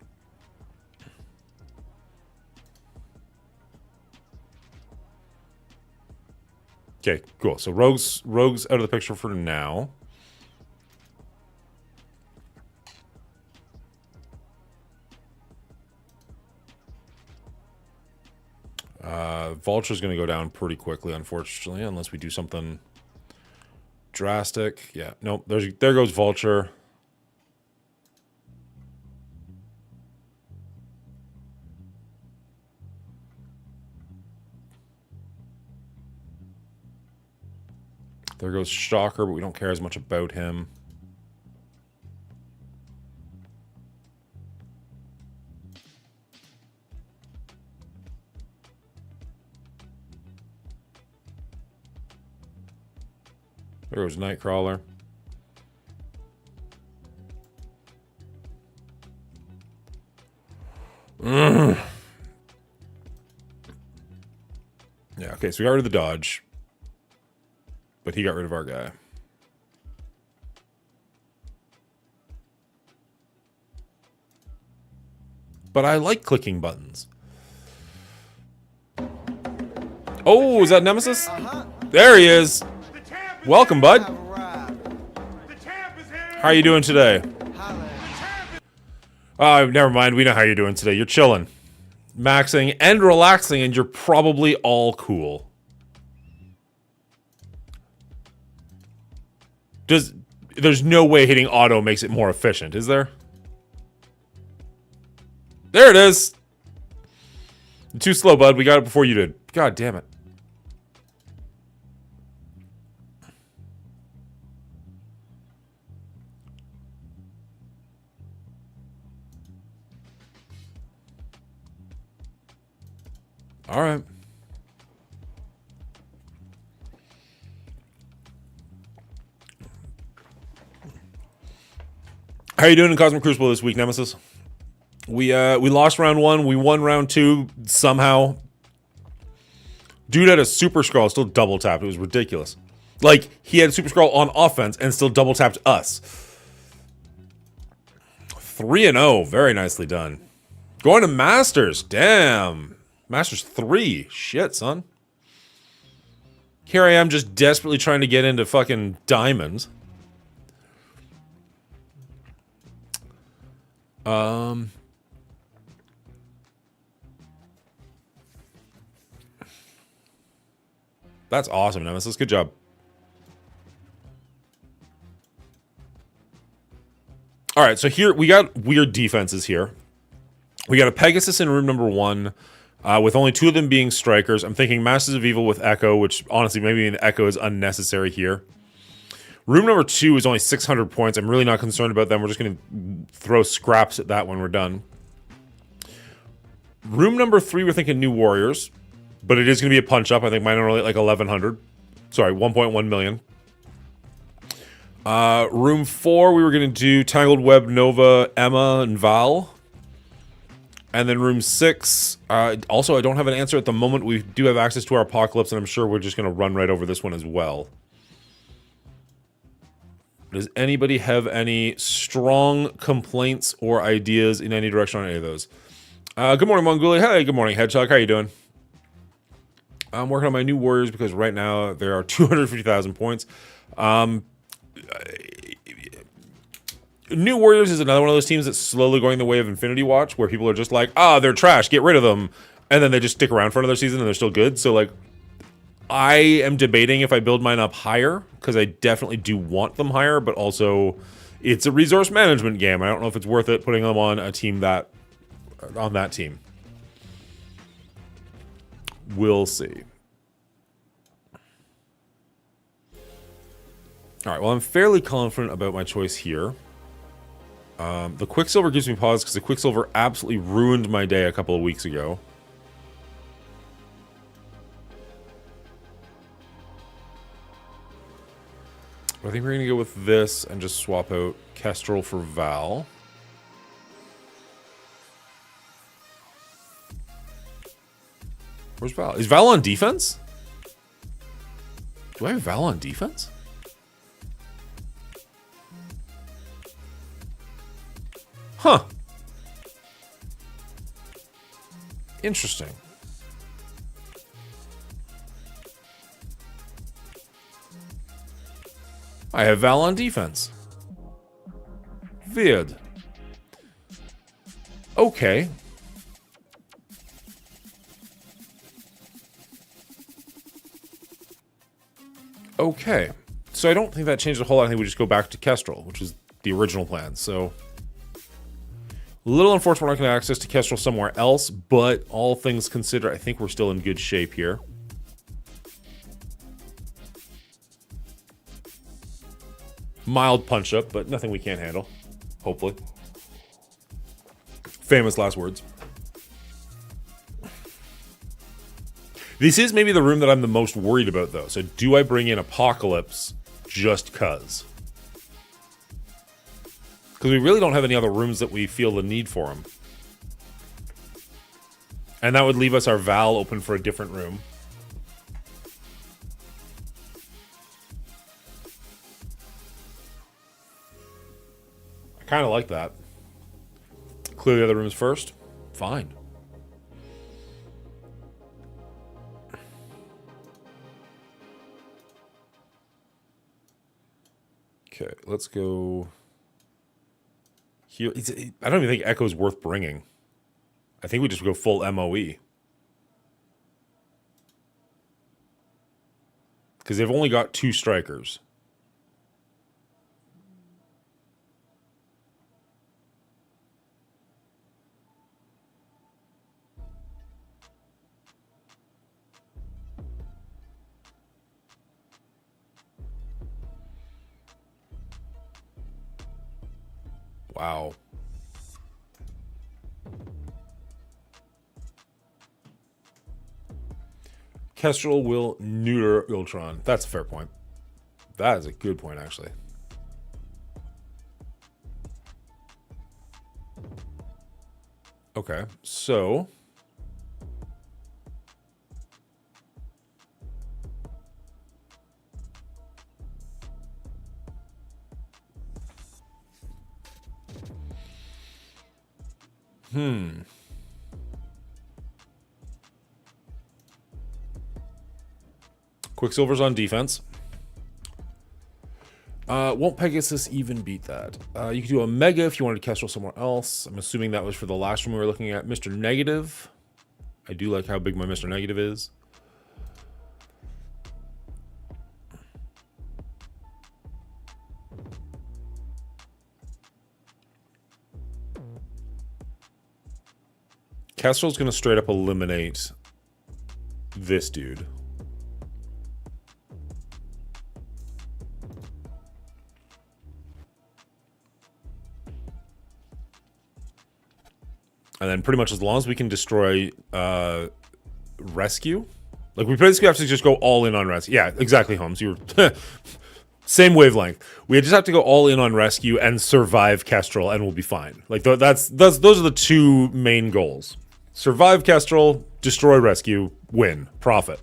Okay, cool. So Rogue's out of the picture for now. Vulture's going to go down pretty quickly, unfortunately, unless we do something drastic. Yeah, nope. There goes Vulture. There goes Shocker, but we don't care as much about him. There goes Nightcrawler. Yeah, okay, so we got rid of the dodge. But he got rid of our guy. But I like clicking buttons. Oh, is that Nemesis? There he is. Welcome, bud. How are you doing today? Oh, never mind. We know how you're doing today. You're chilling, maxing, and relaxing, and you're probably all cool. There's no way hitting auto makes it more efficient, is there? There it is. You're too slow, bud. We got it before you did. God damn it. All right. How are you doing in Cosmic Crucible this week, Nemesis? We lost round 1. We won round 2 somehow. Dude had a Super Scroll, still double tapped. It was ridiculous. Like, he had Super Scroll on offense and still double tapped us. 3-0. Very nicely done. Going to Masters. Damn. Masters 3. Shit, son. Here I am just desperately trying to get into fucking diamonds. That's awesome, Nemesis. Good job. All right, so here we got weird defenses here. We got a Pegasus in room number 1, with only 2 of them being strikers. I'm thinking Masters of Evil with Echo, which honestly maybe an Echo is unnecessary here. Room number 2 is only 600 points. I'm really not concerned about them. We're just going to throw scraps at that when we're done. Room number 3, we're thinking New Warriors, but it is going to be a punch up. I think mine are only like 1,100. Sorry, 1.1 million. Room 4, we were going to do Tangled Web, Nova, Emma, and Val. And then room 6, also I don't have an answer at the moment. We do have access to our Apocalypse, and I'm sure we're just going to run right over this one as well. Does anybody have any strong complaints or ideas in any direction on any of those? Good morning, Mongoli. Hey, good morning, Hedgehog. How you doing? I'm working on my New Warriors because right now there are 250,000 points. New Warriors is another one of those teams that's slowly going the way of Infinity Watch, where people are just like, they're trash, get rid of them. And then they just stick around for another season and they're still good. So, like, I am debating if I build mine up higher, because I definitely do want them higher, but also it's a resource management game. I don't know if it's worth it putting them on a team on that team. We'll see. All right, well, I'm fairly confident about my choice here. The Quicksilver gives me pause because the Quicksilver absolutely ruined my day a couple of weeks ago. I think we're going to go with this and just swap out Kestrel for Val. Where's Val? Is Val on defense? Do I have Val on defense? Huh. Interesting. I have Val on defense. Weird. Okay. Okay. So I don't think that changed a whole lot. I think we just go back to Kestrel, which was the original plan. So a little unfortunate we're not going to have access to Kestrel somewhere else, but all things considered, I think we're still in good shape here. Mild punch-up, but nothing we can't handle. Hopefully. Famous last words. This is maybe the room that I'm the most worried about, though. So do I bring in Apocalypse just cuz? Because we really don't have any other rooms that we feel the need for him. And that would leave us our Val open for a different room. kind of like that. Clear the other rooms first. Fine. Okay, let's go here. I don't even think Echo's worth bringing. I think we just go full MOE. Because they've only got 2 strikers. Wow. Kestrel will neuter Ultron. That's a fair point. That is a good point, actually. Okay, so... Quicksilver's on defense. Won't Pegasus even beat that? You could do a Mega if you wanted Kestrel somewhere else. I'm assuming that was for the last one we were looking at. Mr. Negative. I do like how big my Mr. Negative is. Kestrel's going to straight up eliminate this dude. And then pretty much as long as we can destroy Rescue. Like, we basically have to just go all in on Rescue. Yeah, exactly, Holmes. You were... Same wavelength. We just have to go all in on Rescue and survive Kestrel, and we'll be fine. Like, those are the 2 main goals. Survive Kestrel, destroy Rescue, win, profit.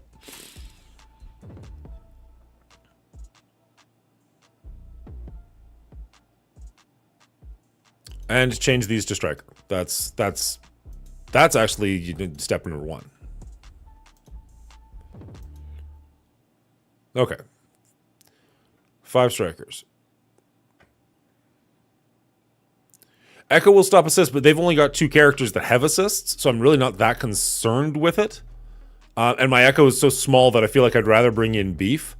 And change these to Striker. That's actually step number 1. Okay. 5 strikers. Echo will stop assists, but they've only got 2 characters that have assists, so I'm really not that concerned with it. And my Echo is so small that I feel like I'd rather bring in Beef,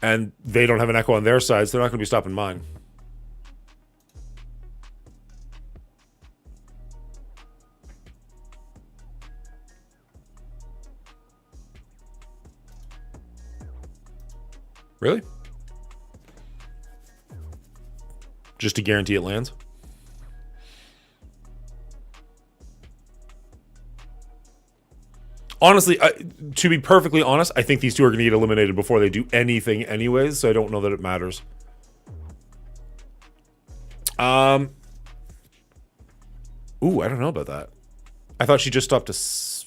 and they don't have an Echo on their side, so they're not going to be stopping mine. Really? Just to guarantee it lands? Honestly, to be perfectly honest, I think these 2 are going to get eliminated before they do anything anyways, so I don't know that it matters. Ooh, I don't know about that. I thought she just stopped us.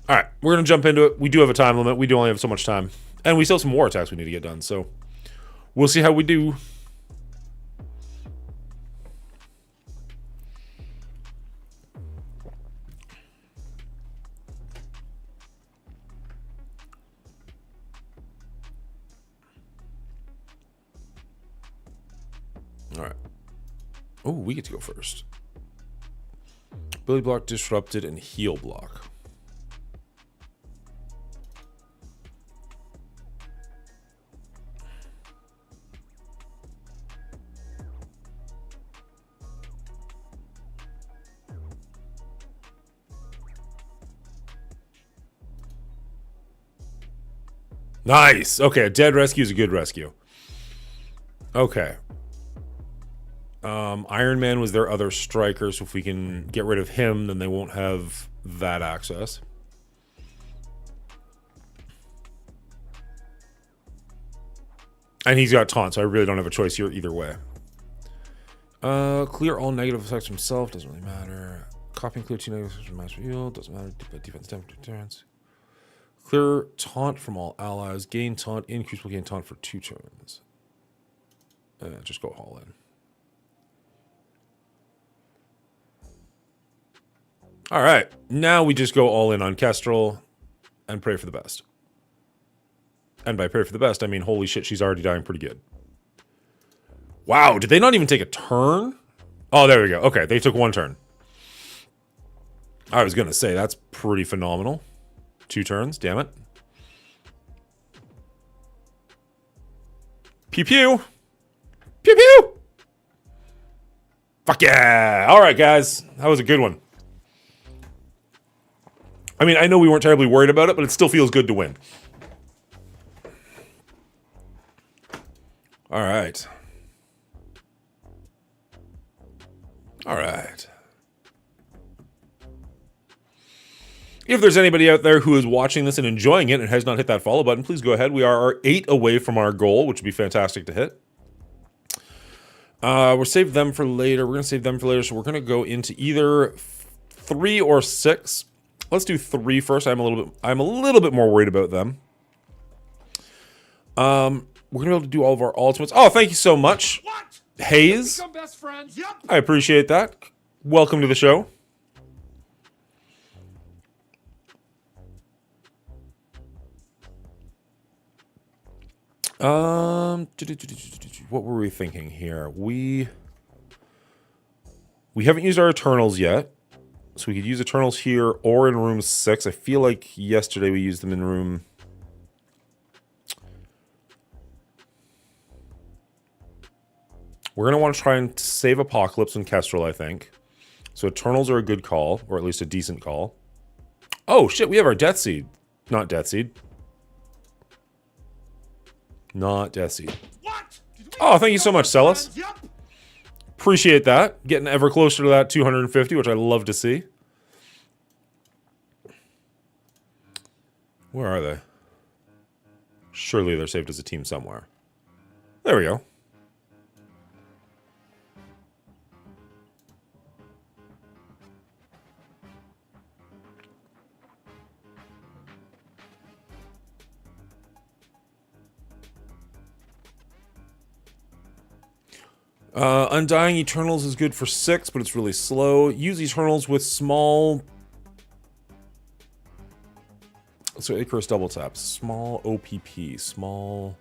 Alright, we're going to jump into it. We do have a time limit. We do only have so much time. And we still have some war attacks we need to get done, so... We'll see how we do. All right. Oh, we get to go first. Billy Block, Disrupted, and Heal Block. Nice. Okay, a dead rescue is a good rescue. Okay. Iron Man was their other striker, so if we can get rid of him, then they won't have that access. And he's got taunt, so I really don't have a choice here either way. Clear all negative effects himself, doesn't really matter. Copy and clear 2 negatives from master yield. Doesn't matter. Defense damage deterrence. Clear taunt from all allies. Gain taunt. Increase will gain taunt for 2 turns. Just go all in. All right. Now we just go all in on Kestrel and pray for the best. And by pray for the best, I mean, holy shit, she's already dying pretty good. Wow, did they not even take a turn? Oh, there we go. Okay, they took 1 turn. I was going to say, that's pretty phenomenal. 2 turns, damn it. Pew pew. Pew pew. Fuck yeah. All right, guys. That was a good one. I mean, I know we weren't terribly worried about it, but it still feels good to win. All right. All right. If there's anybody out there who is watching this and enjoying it and has not hit that follow button, please go ahead. We are 8 away from our goal, which would be fantastic to hit. We'll save them for later. We're going to save them for later, so we're going to go into either 3 or 6. Let's do 3 first. I'm a little bit more worried about them. We're going to be able to do all of our ultimates. Oh, thank you so much. What? Hayes. Become best friends. Yep. I appreciate that. Welcome to the show. What were we thinking here? We haven't used our Eternals yet. So we could use Eternals here or in room 6. I feel like yesterday we used them in room... We're going to want to try and save Apocalypse and Kestrel, I think. So Eternals are a good call, or at least a decent call. Oh, shit, we have our Death Seed. Not Death Seed. Not Death Seed. What? Oh, thank you so much, Celis. Yep. Appreciate that. Getting ever closer to that 250, which I love to see. Where are they? Surely they're saved as a team somewhere. There we go. Undying Eternals is good for 6, but it's really slow. Use Eternals with small... So Icarus double taps. Small OPP. Small...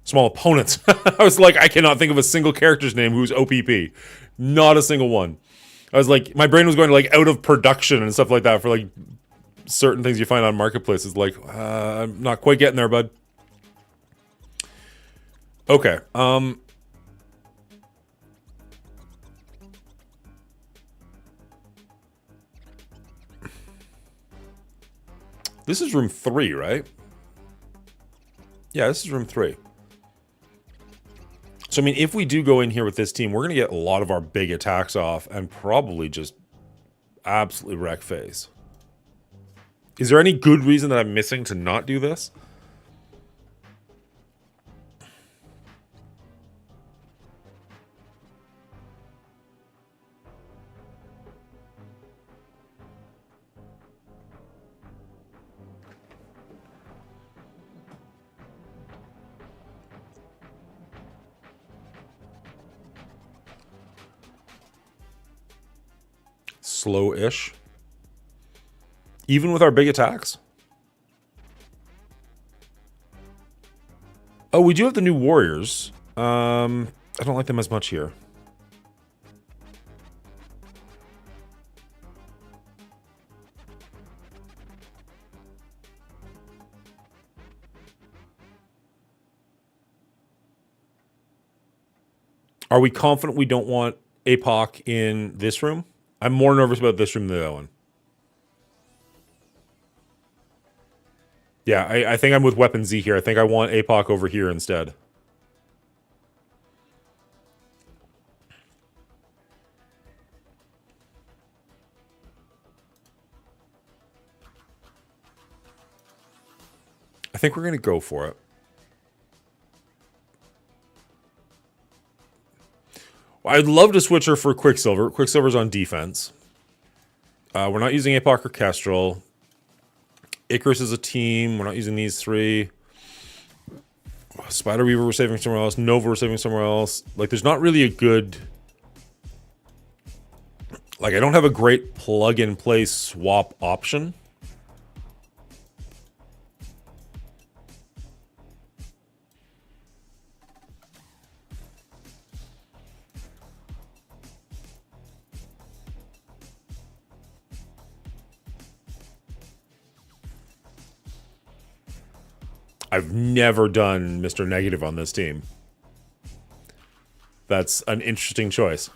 Small opponents. I was like, I cannot think of a single character's name who's OPP. Not a single one. I was like, my brain was going like out of production and stuff like that for like certain things you find on marketplaces. Like, I'm not quite getting there, bud. Okay. This is room 3, right? Yeah, this is room 3. So, I mean, if we do go in here with this team, we're going to get a lot of our big attacks off and probably just absolutely wreck FaZe. Is there any good reason that I'm missing to not do this? Slow-ish. Even with our big attacks? Oh, we do have the new warriors. I don't like them as much here. Are we confident we don't want APOC in this room? I'm more nervous about this room than that one. Yeah, I think I'm with Weapon Z here. I think I want APOC over here instead. I think we're going to go for it. I'd love to switch her for Quicksilver. Quicksilver's on defense. We're not using Apoc or Kestrel. Icarus is a team. We're not using these three. Spider Weaver we're saving somewhere else. Nova we're saving somewhere else. Like, there's not really a good... Like, I don't have a great plug-and-play swap option. I've never done Mr. Negative on this team. That's an interesting choice.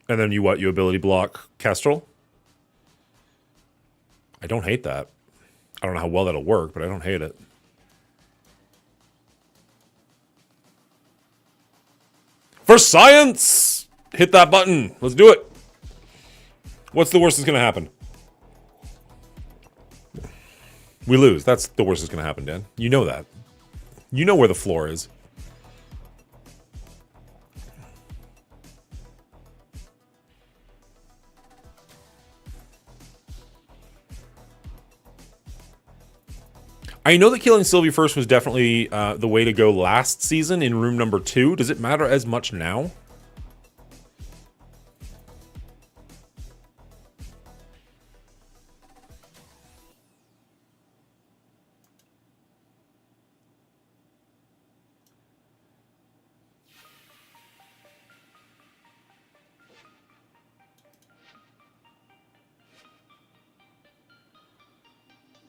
And then you ability block Kestrel? I don't hate that. I don't know how well that'll work, but I don't hate it. For science! Hit that button. Let's do it. What's the worst that's going to happen? We lose. That's the worst that's going to happen, Dan. You know that. You know where the floor is. I know that killing Sylvie first was definitely the way to go last season in room number 2. Does it matter as much now?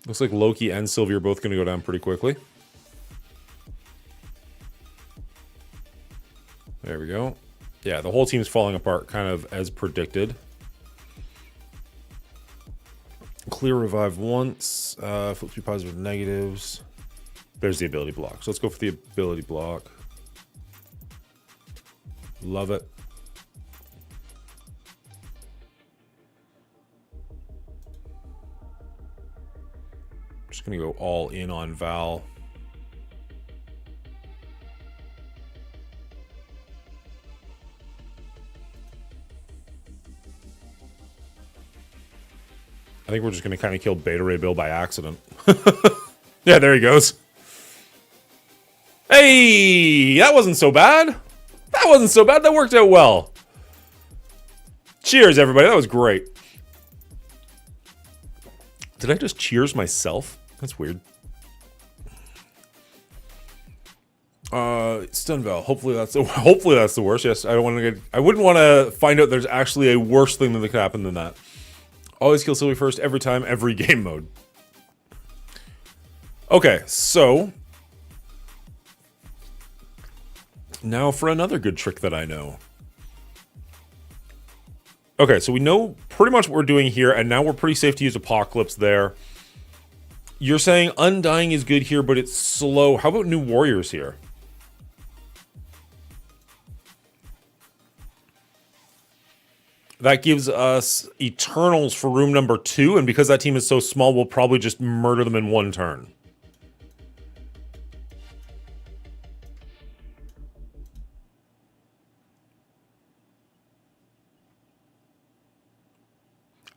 Looks like Loki and Sylvie are both going to go down pretty quickly. There we go. Yeah, the whole team's falling apart kind of as predicted. Clear revive once. Flip through positive and negatives. There's the ability block. So let's go for the ability block. Love it. Just gonna go all in on Val. I think we're just gonna kind of kill Beta Ray Bill by accident. Yeah, there he goes. Hey, that wasn't so bad. That wasn't so bad. That worked out well. Cheers, everybody. That was great. Did I just cheers myself? That's weird. Stun Val. Hopefully that's the worst. Yes, I wouldn't want to find out there's actually a worse thing that could happen than that. Always kill Sylvie first every time, every game mode. Okay, so now for another good trick that I know. Okay, so we know pretty much what we're doing here, and now we're pretty safe to use Apocalypse there. You're saying Undying is good here, but it's slow. How about New Warriors here? That gives us Eternals for room number 2, and because that team is so small, we'll probably just murder them in one turn.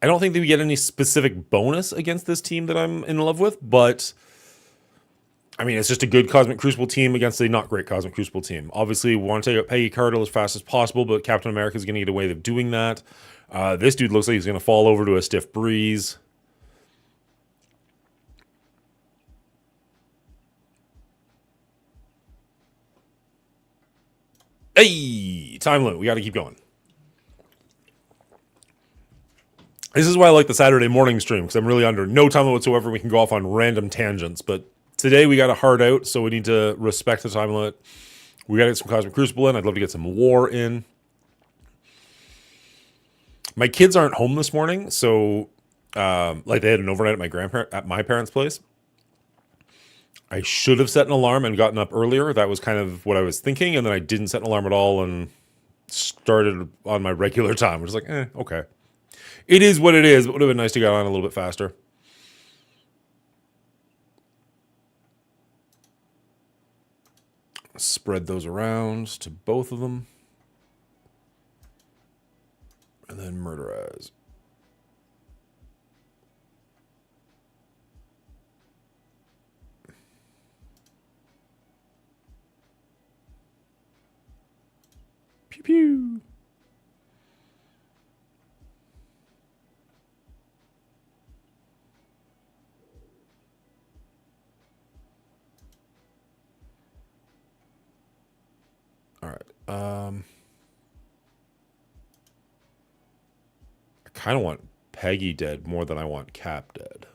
I don't think that we get any specific bonus against this team that I'm in love with, but I mean, it's just a good Cosmic Crucible team against a not great Cosmic Crucible team. Obviously, we want to take out Peggy Carter as fast as possible, but Captain America is going to get away with doing that. This dude looks like he's going to fall over to a stiff breeze. Hey, time limit. We got to keep going. This is why I like the Saturday morning stream, because I'm really under no time limit whatsoever. We can go off on random tangents, but today we got a hard out, so we need to respect the time limit. We got to get some Cosmic Crucible in. I'd love to get some War in. My kids aren't home this morning, so like they had an overnight at my parents' place. I should have set an alarm and gotten up earlier. That was kind of what I was thinking, and then I didn't set an alarm at all and started on my regular time. Which is like, okay. It is what it is. It would have been nice to get on a little bit faster. Spread those around to both of them. And then Murderize. Pew pew. All right. I kind of want Peggy dead more than I want Cap dead.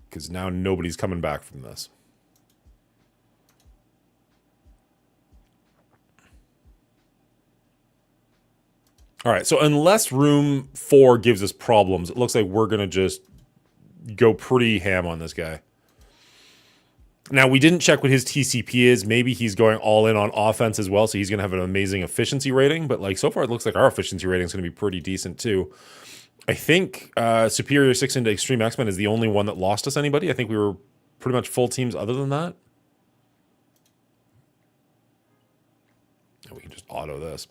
Because now nobody's coming back from this. All right, so unless room 4 gives us problems, it looks like we're going to just go pretty ham on this guy. Now, we didn't check what his TCP is. Maybe he's going all in on offense as well, so he's going to have an amazing efficiency rating. But like so far, it looks like our efficiency rating is going to be pretty decent too. I think Superior 6 into Extreme X-Men is the only one that lost us anybody. I think we were pretty much full teams other than that. And we can just auto this.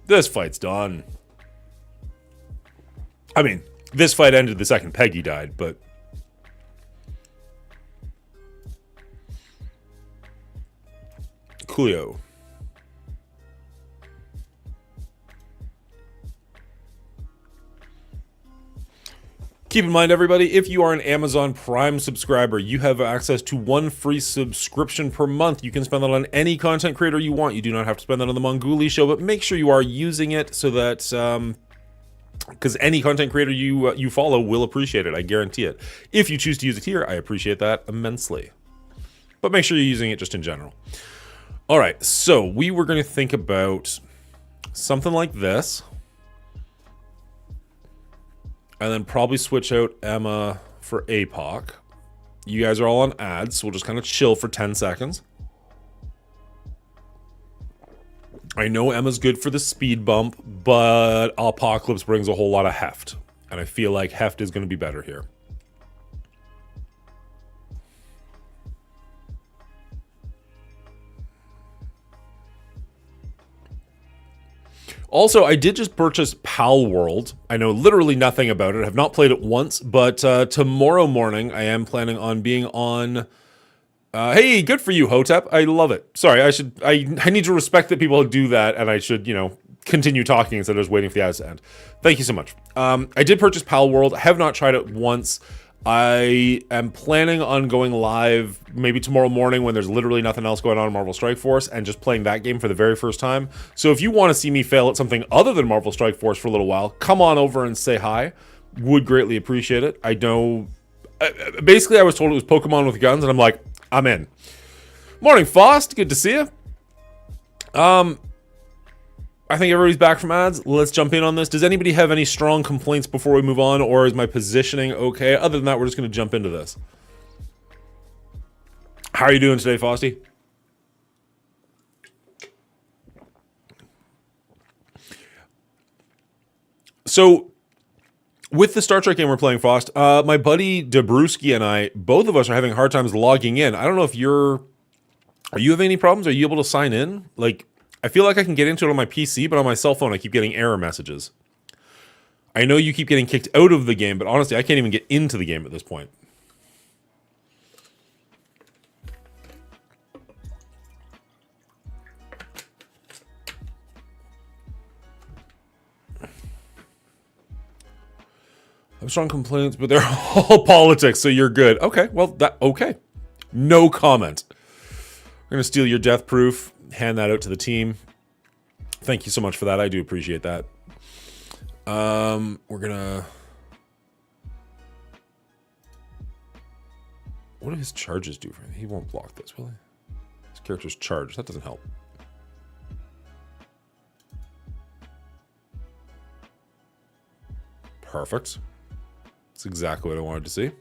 This fight's done. I mean, this fight ended the second Peggy died, but... Coolio. Keep in mind, everybody, if you are an Amazon Prime subscriber, you have access to 1 free subscription per month. You can spend that on any content creator you want. You do not have to spend that on the Mongoolie Show, but make sure you are using it so that, because any content creator you follow will appreciate it. I guarantee it. If you choose to use it here, I appreciate that immensely. But make sure you're using it just in general. All right, so we were going to think about something like this. And then probably switch out Emma for APOC. You guys are all on ads, so we'll just kind of chill for 10 seconds. I know Emma's good for the speed bump, but Apocalypse brings a whole lot of heft. And I feel like heft is going to be better here. Also, I did just purchase Pal World. I know literally nothing about it. I have not played it once, but tomorrow morning I am planning on being on... hey, good for you, Hotep. I love it. Sorry, I need to respect that people do that, and I should, continue talking instead of just waiting for the ads to end. Thank you so much. I did purchase Pal World. I have not tried it once. I am planning on going live maybe tomorrow morning when there's literally nothing else going on in Marvel Strike Force and just playing that game for the very first time. So if you want to see me fail at something other than Marvel Strike Force for a little while, come on over and say hi. Would greatly appreciate it. I know... basically, I was told it was Pokemon with guns, and I'm like, I'm in. Morning, Faust. Good to see you. I think everybody's back from ads. Let's jump in on this. Does anybody have any strong complaints before we move on, or is my positioning okay? Other than that, we're just going to jump into this. How are you doing today, Fausty? So, with the Star Trek game we're playing, Faust, my buddy Dabrowski and I, both of us are having hard times logging in. I don't know if are you having any problems? Are you able to sign in? Like, I feel like I can get into it on my PC, but on my cell phone, I keep getting error messages. I know you keep getting kicked out of the game, but honestly, I can't even get into the game at this point. I have strong complaints, but they're all politics, so you're good. Okay, well, okay. No comment. We're going to steal your death proof. Hand that out to the team. Thank you so much for that. I do appreciate that. We're gonna... What do his charges do for him? He won't block this, will he? His character's charged. That doesn't help. Perfect. That's exactly what I wanted to see.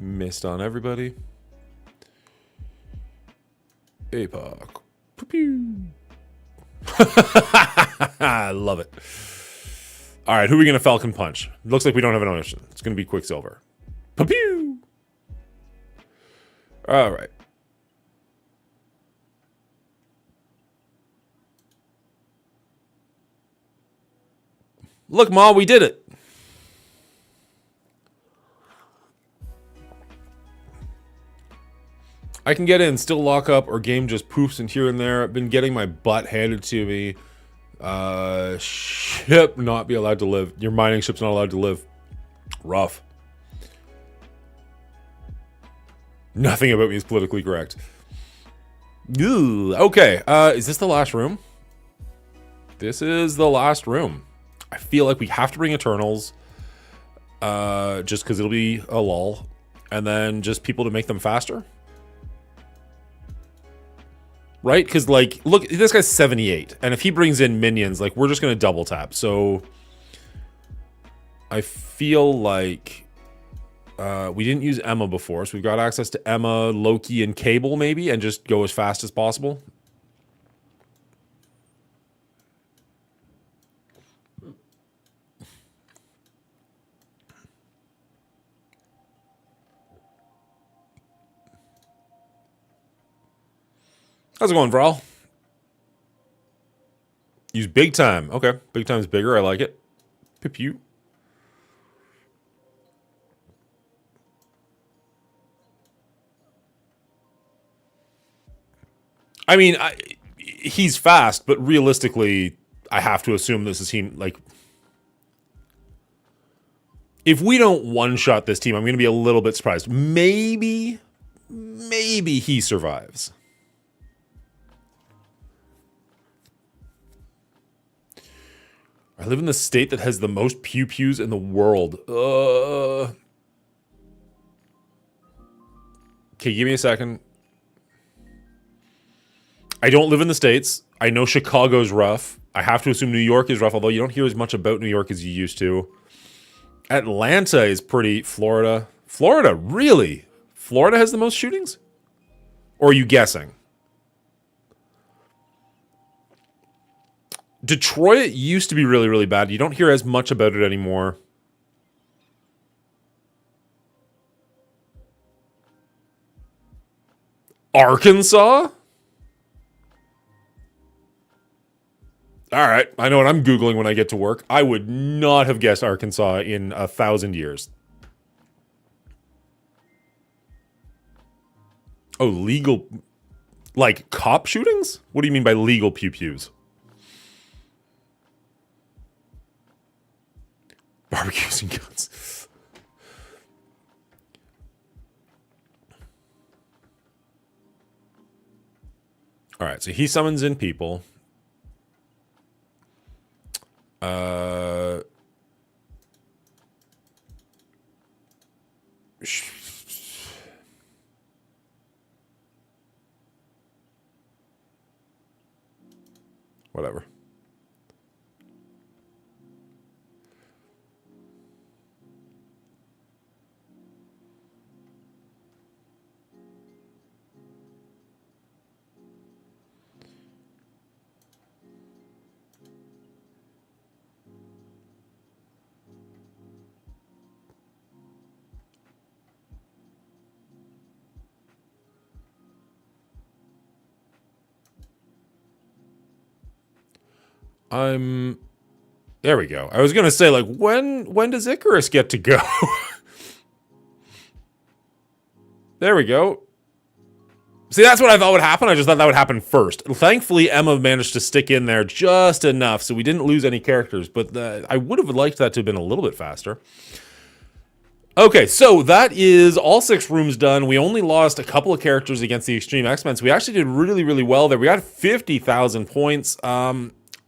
Missed on everybody. APOC. Pew-pew. I love it. All right, who are we going to Falcon Punch? Looks like we don't have an ocean. It's going to be Quicksilver. Pew! All right. Look, Ma, we did it. I can get in, still lock up, or game just poofs in here and there. I've been getting my butt handed to me. Ship not be allowed to live. Your mining ship's not allowed to live. Rough. Nothing about me is politically correct. Ooh, okay, is this the last room? This is the last room. I feel like we have to bring Eternals. Just because it'll be a lull. And then just people to make them faster. Right? Because, like, look, this guy's 78. And if he brings in minions, like, we're just going to double tap. So, I feel like we didn't use Emma before. So, we've got access to Emma, Loki, and Cable, maybe. And just go as fast as possible. How's it going, Vral? Use big time. Okay, big time's bigger. I like it. Pew pew. I mean, he's fast, but realistically, I have to assume this is him. Like, if we don't one-shot this team, I'm going to be a little bit surprised. Maybe he survives. I live in the state that has the most pew-pews in the world. Okay, give me a second. I don't live in the States. I know Chicago's rough. I have to assume New York is rough, although you don't hear as much about New York as you used to. Atlanta is pretty... Florida. Florida, really? Florida has the most shootings? Or are you guessing? Detroit used to be really, really bad. You don't hear as much about it anymore. Arkansas? All right, I know what I'm Googling when I get to work. I would not have guessed Arkansas in 1,000 years. Oh, legal... Like, cop shootings? What do you mean by legal pew-pews? Barbecues and guns. All right, so he summons in people. Whatever. There we go. I was gonna say, like, when does Icarus get to go? There we go. See, that's what I thought would happen. I just thought that would happen first. Thankfully, Emma managed to stick in there just enough, so we didn't lose any characters. But I would have liked that to have been a little bit faster. Okay, so that is all 6 rooms done. We only lost a couple of characters against the Extreme X-Men, so we actually did really, really well there. We got 50,000 points.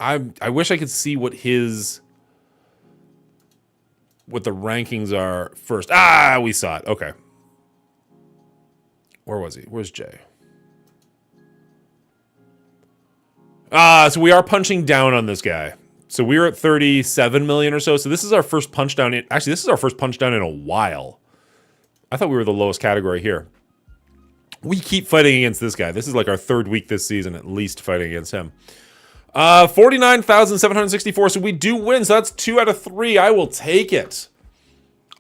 I wish I could see what the rankings are first. Ah, we saw it. Okay. Where was he? Where's Jay? So we are punching down on this guy. So we're at 37 million or so. So this is our first punch down. Actually, this is our first punch down in a while. I thought we were the lowest category here. We keep fighting against this guy. This is like our 3rd week this season, at least, fighting against him. 49,764. So we do win. So that's 2 out of 3. I will take it.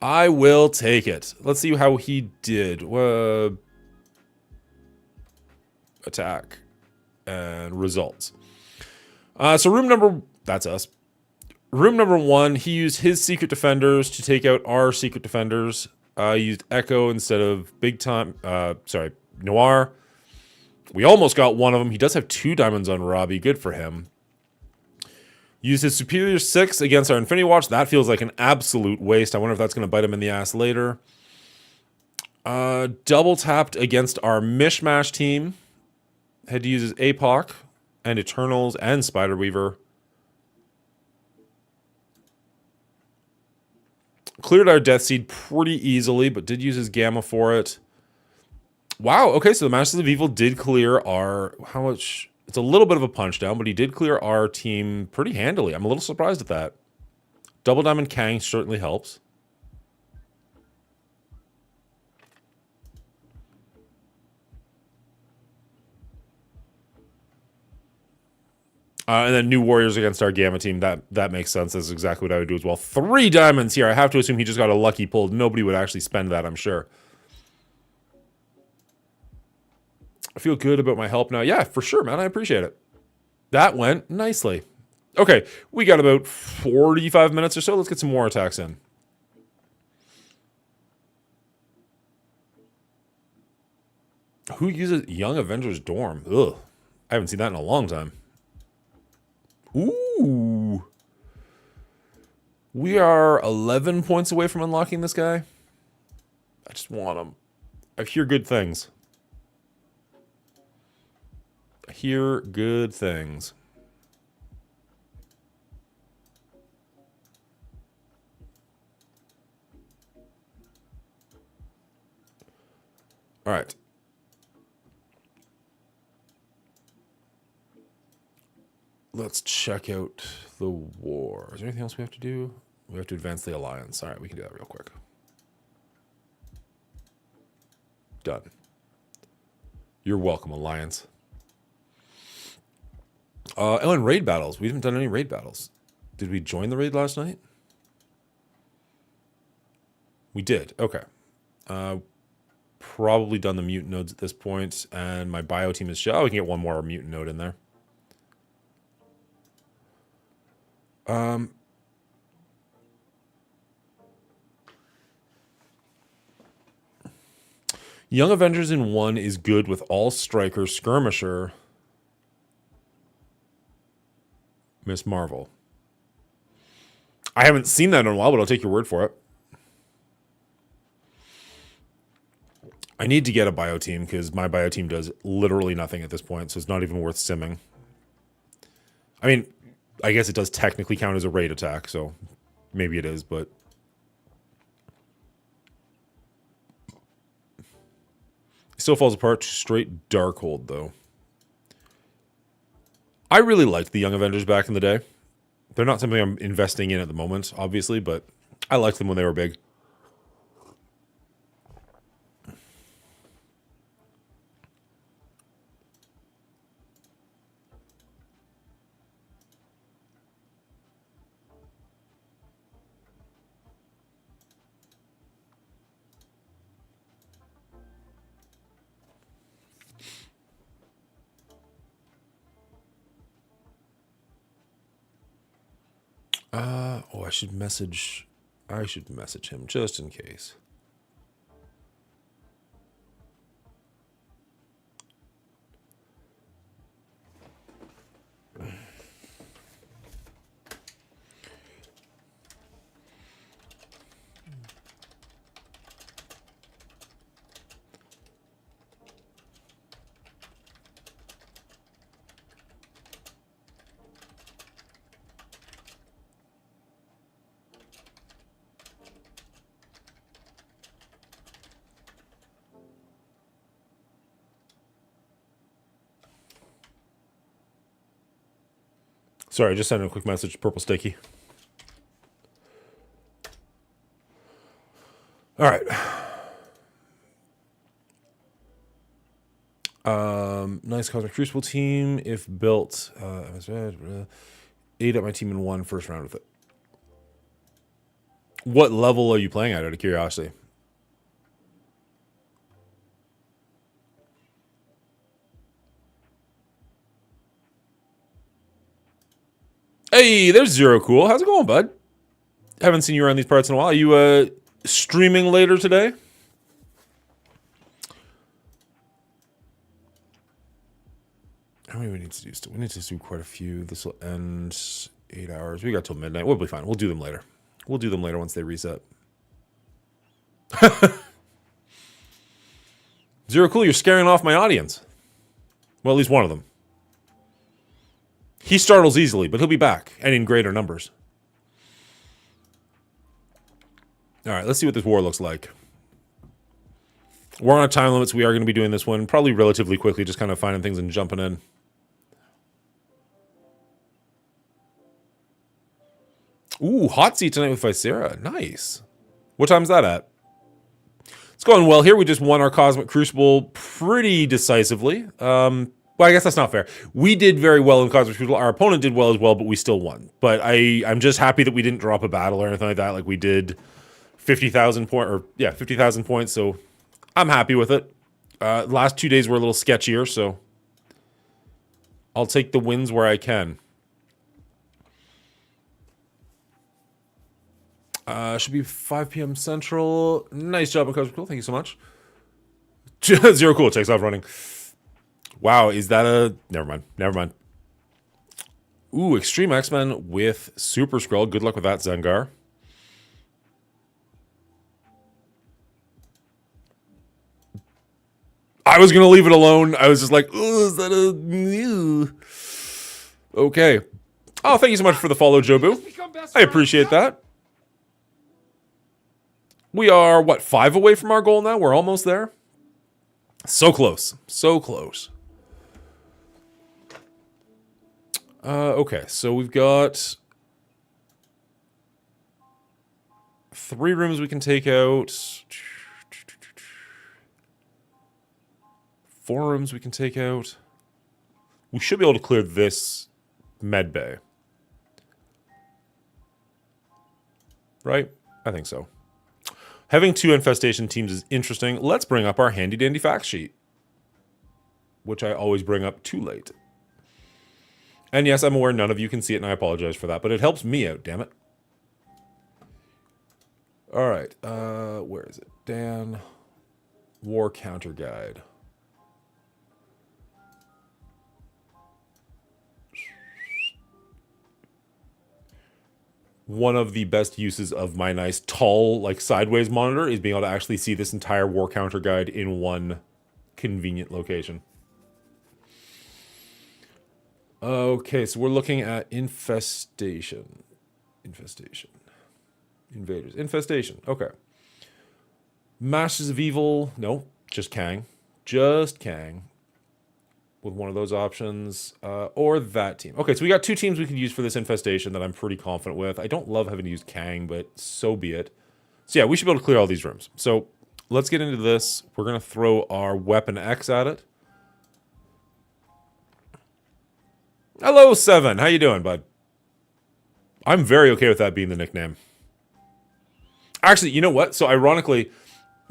I will take it. Let's see how he did. Attack and results. So that's us. Room number 1, he used his secret defenders to take out our secret defenders. I used Echo instead of Noir. We almost got one of them. He does have 2 diamonds on Robbie. Good for him. Used his Superior 6 against our Infinity Watch. That feels like an absolute waste. I wonder if that's going to bite him in the ass later. Double tapped against our Mishmash team. Had to use his APOC and Eternals and Spider Weaver. Cleared our Death Seed pretty easily, but did use his Gamma for it. Wow, okay, so the Masters of Evil did clear our... How much... It's a little bit of a punch down, but he did clear our team pretty handily. I'm a little surprised at that. Double Diamond Kang certainly helps. And then new Warriors against our Gamma team. That makes sense. That's exactly what I would do as well. 3 diamonds here. I have to assume he just got a lucky pull. Nobody would actually spend that, I'm sure. I feel good about my help now. Yeah, for sure, man. I appreciate it. That went nicely. Okay, we got about 45 minutes or so. Let's get some more attacks in. Who uses Young Avengers Dorm? Ugh. I haven't seen that in a long time. Ooh. We are 11 points away from unlocking this guy. I just want him. I hear good things. I hear good things. All right. Let's check out the war. Is there anything else we have to do? We have to advance the alliance. All right, we can do that real quick. Done. You're welcome, alliance. Oh, and raid battles. We haven't done any raid battles. Did we join the raid last night? We did. Okay. Probably done the mutant nodes at this point, and my bio team is... Oh, we can get one more mutant node in there. Young Avengers in 1 is good with all Striker Skirmisher. Miss Marvel. I haven't seen that in a while, but I'll take your word for it. I need to get a bio team because my bio team does literally nothing at this point, so it's not even worth simming. I mean, I guess it does technically count as a raid attack, so maybe it is, but... Still falls apart. Straight Darkhold, though. I really liked the Young Avengers back in the day. They're not something I'm investing in at the moment, obviously, but I liked them when they were big. Oh, I should message him just in case. Sorry, I just sent a quick message to Purple Sticky. All right. Nice Cosmic Crucible team. If built, 8 at my team in one first round with it. What level are you playing at, out of curiosity? Hey, there's Zero Cool. How's it going, bud? Haven't seen you around these parts in a while. Are you streaming later today? How many we need to do still? We need to do quite a few. This will end 8 hours. We got till midnight. We'll be fine. We'll do them later. We'll do them later once they reset. Zero Cool, you're scaring off my audience. Well, at least one of them. He startles easily, but he'll be back, and in greater numbers. All right, let's see what this war looks like. We're on a time limit, so we are going to be doing this one probably relatively quickly, just kind of finding things and jumping in. Ooh, hot seat tonight with Visera. Nice. What time's that at? It's going well here. We just won our Cosmic Crucible pretty decisively. Well, I guess that's not fair. We did very well in Cosmic Crucible. Our opponent did well as well, but we still won. But I'm just happy that we didn't drop a battle or anything like that. Like we did 50,000 points. So I'm happy with it. Last 2 days were a little sketchier, so I'll take the wins where I can. Should be 5 p.m. Central. Nice job, Cosmic Cool. Thank you so much. Zero Cool takes off running. Wow, is that a... Never mind. Ooh, Extreme X-Men with Super Skrull. Good luck with that, Zengar. I was going to leave it alone. I was just like, ooh, is that a... Okay. Oh, thank you so much for the follow, Jobu. I appreciate that. We are, what, 5 away from our goal now? We're almost there. So close. So close. Okay, so we've got 3 rooms we can take out. 4 rooms we can take out. We should be able to clear this med bay. Right? I think so. Having 2 infestation teams is interesting. Let's bring up our handy dandy fact sheet, which I always bring up too late. And yes, I'm aware none of you can see it, and I apologize for that, but it helps me out, damn it. All right, where is it? Dan, War Counter Guide. One of the best uses of my nice tall, like sideways monitor is being able to actually see this entire War Counter Guide in one convenient location. Okay, so we're looking at infestation. Invaders. Infestation. Okay. Masters of Evil. No, just Kang. Just Kang. With one of those options. Or that team. Okay, so we got 2 teams we could use for this infestation that I'm pretty confident with. I don't love having to use Kang, but so be it. So yeah, we should be able to clear all these rooms. So let's get into this. We're going to throw our Weapon X at it. Hello, Seven. How you doing, bud? I'm very okay with that being the nickname. Actually, you know what? So ironically,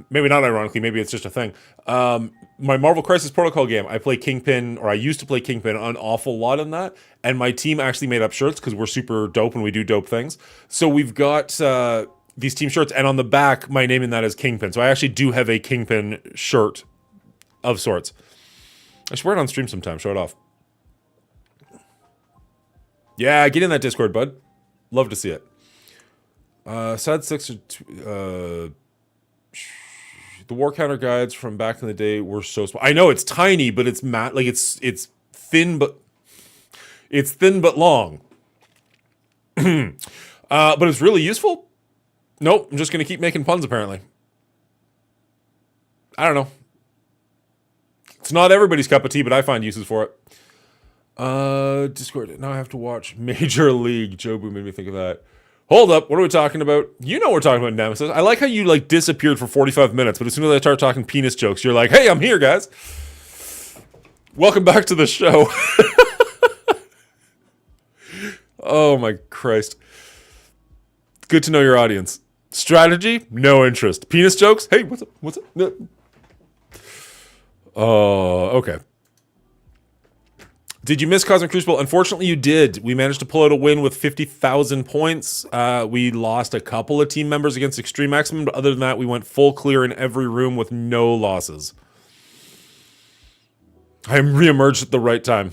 maybe not ironically, maybe it's just a thing. My Marvel Crisis Protocol game, I play Kingpin, or I used to play Kingpin an awful lot in that, and my team actually made up shirts because we're super dope and we do dope things. So we've got these team shirts, and on the back, my name in that is Kingpin. So I actually do have a Kingpin shirt of sorts. I should wear it on stream sometime, show it off. Yeah, get in that Discord, bud. Love to see it. Sad 6 the War Counter Guides from back in the day were so small. I know it's tiny, but it's matte. Like it's thin, but long. But it's really useful. Nope, I'm just gonna keep making puns. Apparently, I don't know. It's not everybody's cup of tea, but I find uses for it. Discord. Now I have to watch Major League. Jobu made me think of that. Hold up, what are we talking about? You know we're talking about Nemesis. I like how you like disappeared for 45 minutes, but as soon as I start talking penis jokes, you're like, hey, I'm here, guys. Welcome back to the show. Oh my Christ. Good to know your audience. Strategy? No interest. Penis jokes? Hey, what's up? What's up? No. Oh, okay. Did you miss Cosmic Crucible? Unfortunately, you did. We managed to pull out a win with 50,000 points. We lost a couple of team members against Extreme Maximum, but other than that, we went full clear in every room with no losses. I reemerged at the right time.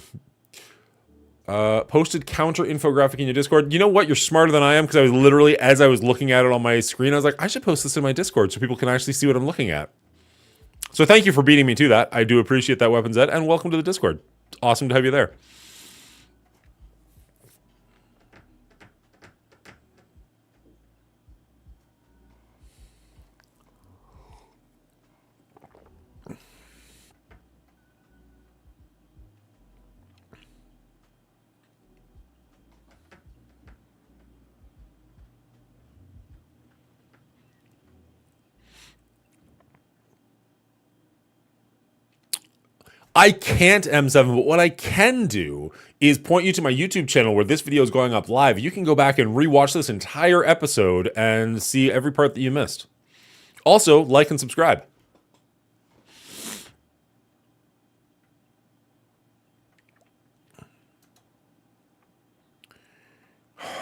Posted counter infographic in your Discord. You know what? You're smarter than I am, because I was literally, as I was looking at it on my screen, I was like, I should post this in my Discord so people can actually see what I'm looking at. So thank you for beating me to that. I do appreciate that, Weapons Ed, and welcome to the Discord. It's awesome to have you there. I can't M7, but what I can do is point you to my YouTube channel where this video is going up live. You can go back and rewatch this entire episode and see every part that you missed. Also, like and subscribe.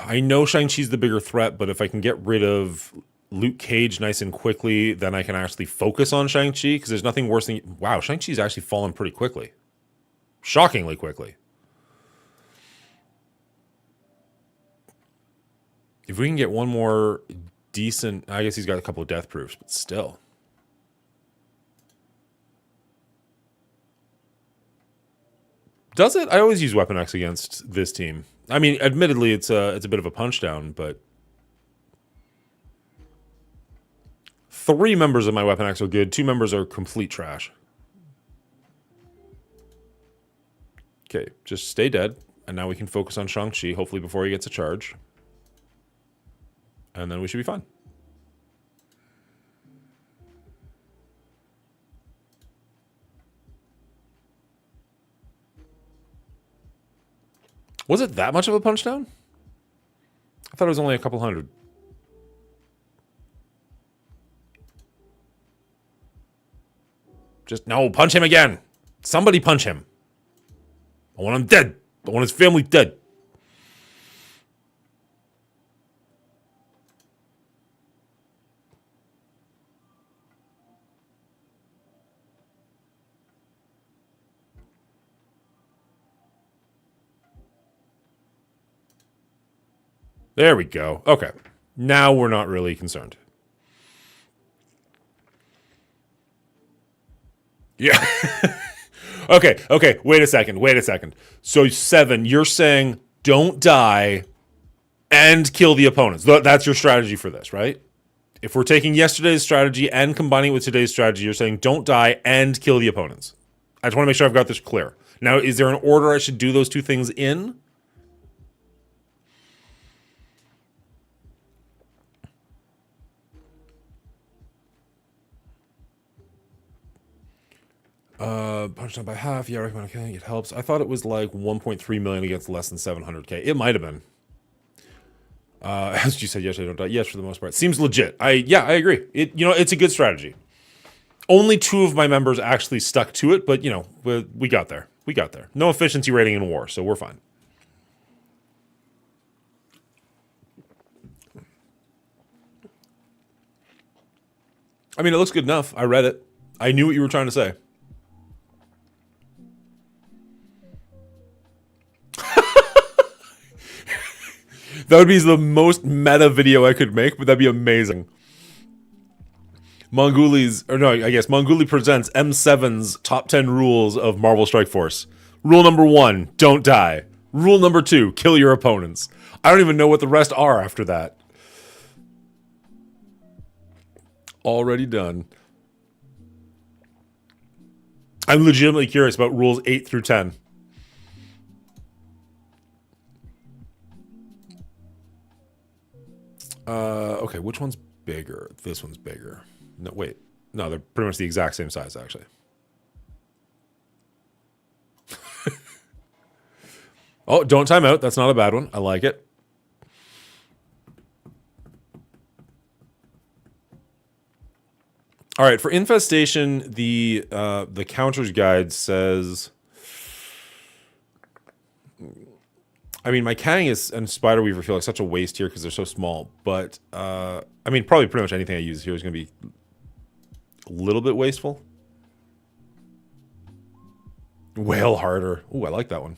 I know Shang-Chi's the bigger threat, but if I can get rid of Luke Cage nice and quickly, then I can actually focus on Shang-Chi, because there's nothing worse than... Wow, Shang-Chi's actually fallen pretty quickly. Shockingly quickly. If we can get one more decent... I guess he's got a couple of death proofs, but still. Does it? I always use Weapon X against this team. I mean, admittedly, it's a bit of a punch down, but... 3 members of my Weapon X are good. 2 members are complete trash. Okay, just stay dead. And now we can focus on Shang-Chi, hopefully before he gets a charge. And then we should be fine. Was it that much of a punch down? I thought it was only a couple hundred. Just, no, punch him again. Somebody punch him. I want him dead. I want his family dead. There we go. Okay. Now we're not really concerned. Yeah. Okay. Wait a second. So 7, you're saying don't die and kill the opponents. That's your strategy for this, right? If we're taking yesterday's strategy and combining it with today's strategy, you're saying don't die and kill the opponents. I just want to make sure I've got this clear. Now, is there an order I should do those two things in? Punched down by half. Yeah, I recommend killing. It helps. I thought it was like 1.3 million against less than 700k. It might have been. As you said yesterday, don't die. Yes, for the most part. Seems legit. I agree. It's a good strategy. Only 2 of my members actually stuck to it, but we got there. No efficiency rating in war, so we're fine. I mean, it looks good enough. I read it. I knew what you were trying to say. That would be the most meta video I could make, but that'd be amazing. Monguli presents M7's top 10 rules of Marvel Strike Force. Rule number 1, don't die. Rule number 2, kill your opponents. I don't even know what the rest are after that. Already done. I'm legitimately curious about rules 8 through 10. Okay, which one's bigger? This one's bigger. No, wait. No, they're pretty much the exact same size, actually. Oh, don't time out. That's not a bad one. I like it. All right, for infestation, the counters guide says. I mean, my Kang and Spider Weaver feel like such a waste here because they're so small. But I mean, probably pretty much anything I use here is going to be a little bit wasteful. Whale harder. Ooh, I like that one.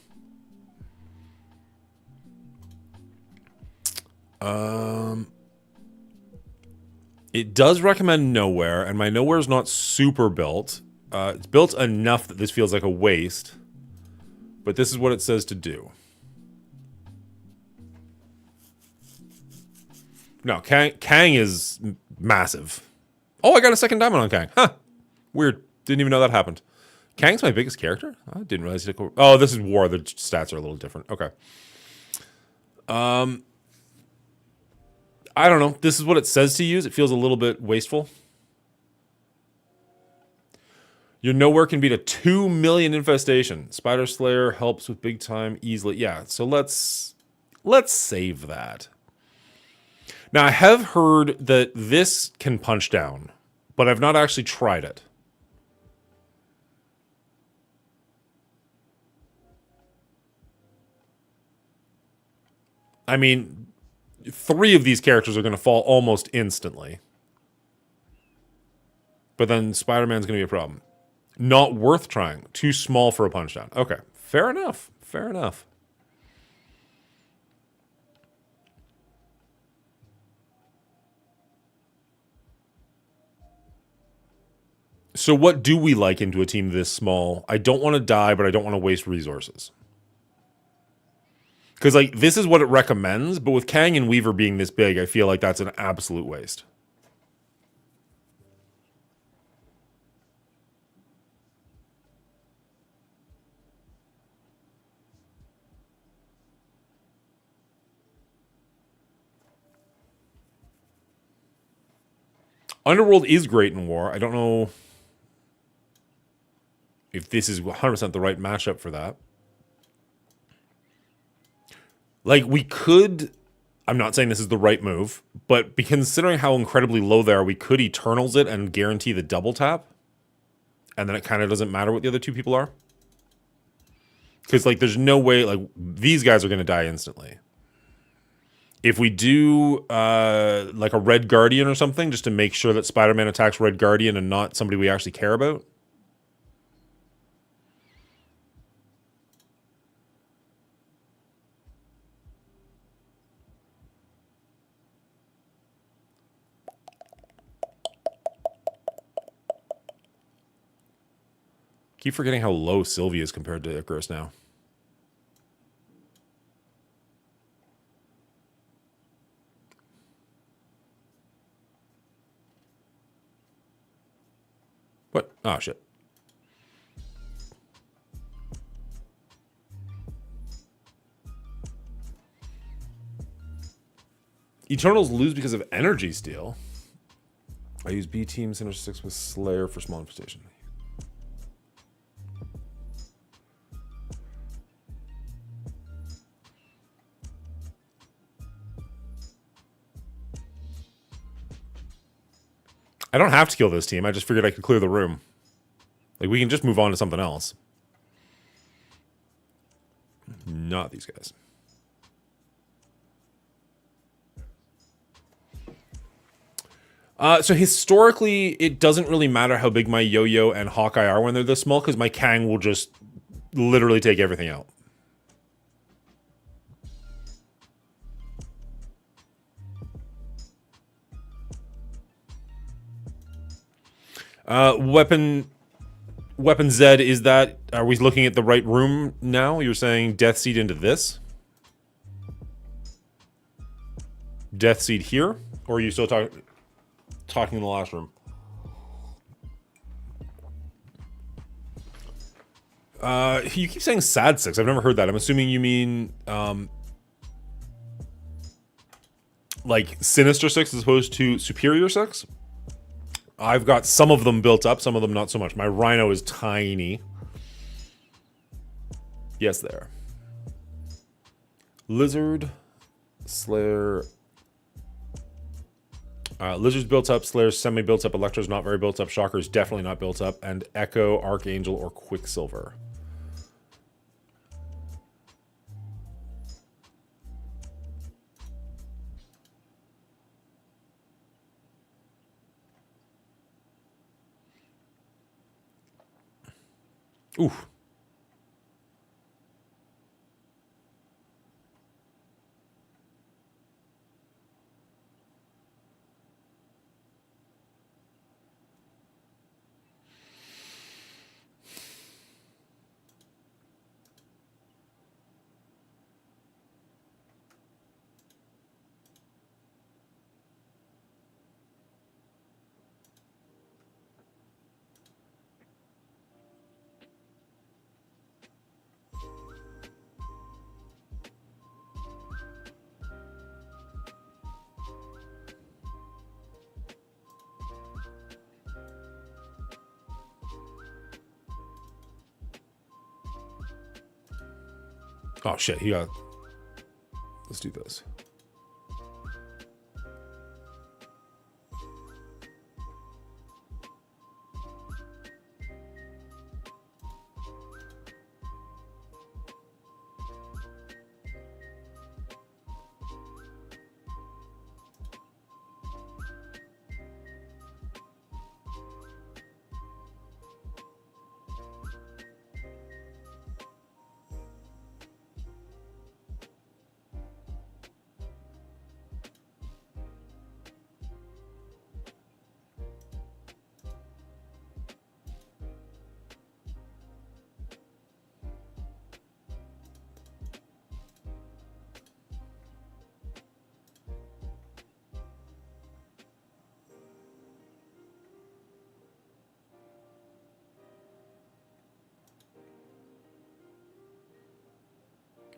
It does recommend Nowhere, and my Nowhere is not super built. It's built enough that this feels like a waste. But this is what it says to do. No, Kang is massive. Oh, I got a second diamond on Kang. Huh. Weird. Didn't even know that happened. Kang's my biggest character? I didn't realize he took... Oh, this is War. The stats are a little different. Okay. I don't know. This is what it says to use. It feels a little bit wasteful. Your Nowhere can beat a 2 million infestation. Spider Slayer helps with big time easily. Yeah, so let's save that. Now, I have heard that this can punch down, but I've not actually tried it. I mean, 3 of these characters are going to fall almost instantly. But then Spider-Man's going to be a problem. Not worth trying. Too small for a punch down. Okay, fair enough. Fair enough. So what do we like into a team this small? I don't want to die, but I don't want to waste resources. Because, like, this is what it recommends, but with Kang and Weaver being this big, I feel like that's an absolute waste. Underworld is great in War. I don't know if this is 100% the right matchup for that. Like, we could... I'm not saying this is the right move, but considering how incredibly low they are, we could Eternals it and guarantee the double tap. And then it kind of doesn't matter what the other 2 people are. Because, like, there's no way... Like, these guys are going to die instantly. If we do, like, a Red Guardian or something, just to make sure that Spider-Man attacks Red Guardian and not somebody we actually care about... Keep forgetting how low Sylvie is compared to Icarus now. What? Oh, shit. Eternals lose because of energy steal. I use B team Center 6 with Slayer for small infestation. I don't have to kill this team. I just figured I could clear the room. Like, we can just move on to something else. Not these guys. So historically, it doesn't really matter how big my Yo-Yo and Hawkeye are when they're this small, because my Kang will just literally take everything out. Weapon Z, is that... Are we looking at the right room now? You're saying Death Seed into this? Death Seed here? Or are you still talking in the last room? You keep saying Sad 6. I've never heard that. I'm assuming you mean... like Sinister 6 as opposed to Superior 6? I've got some of them built up, some of them not so much. My Rhino is tiny. Yes, there. Lizard, Slayer. Lizard's built up, Slayer's semi-built up, Electro's not very built up, Shocker's definitely not built up, and Echo, Archangel, or Quicksilver. Oof. Oh shit, he got... Let's do this.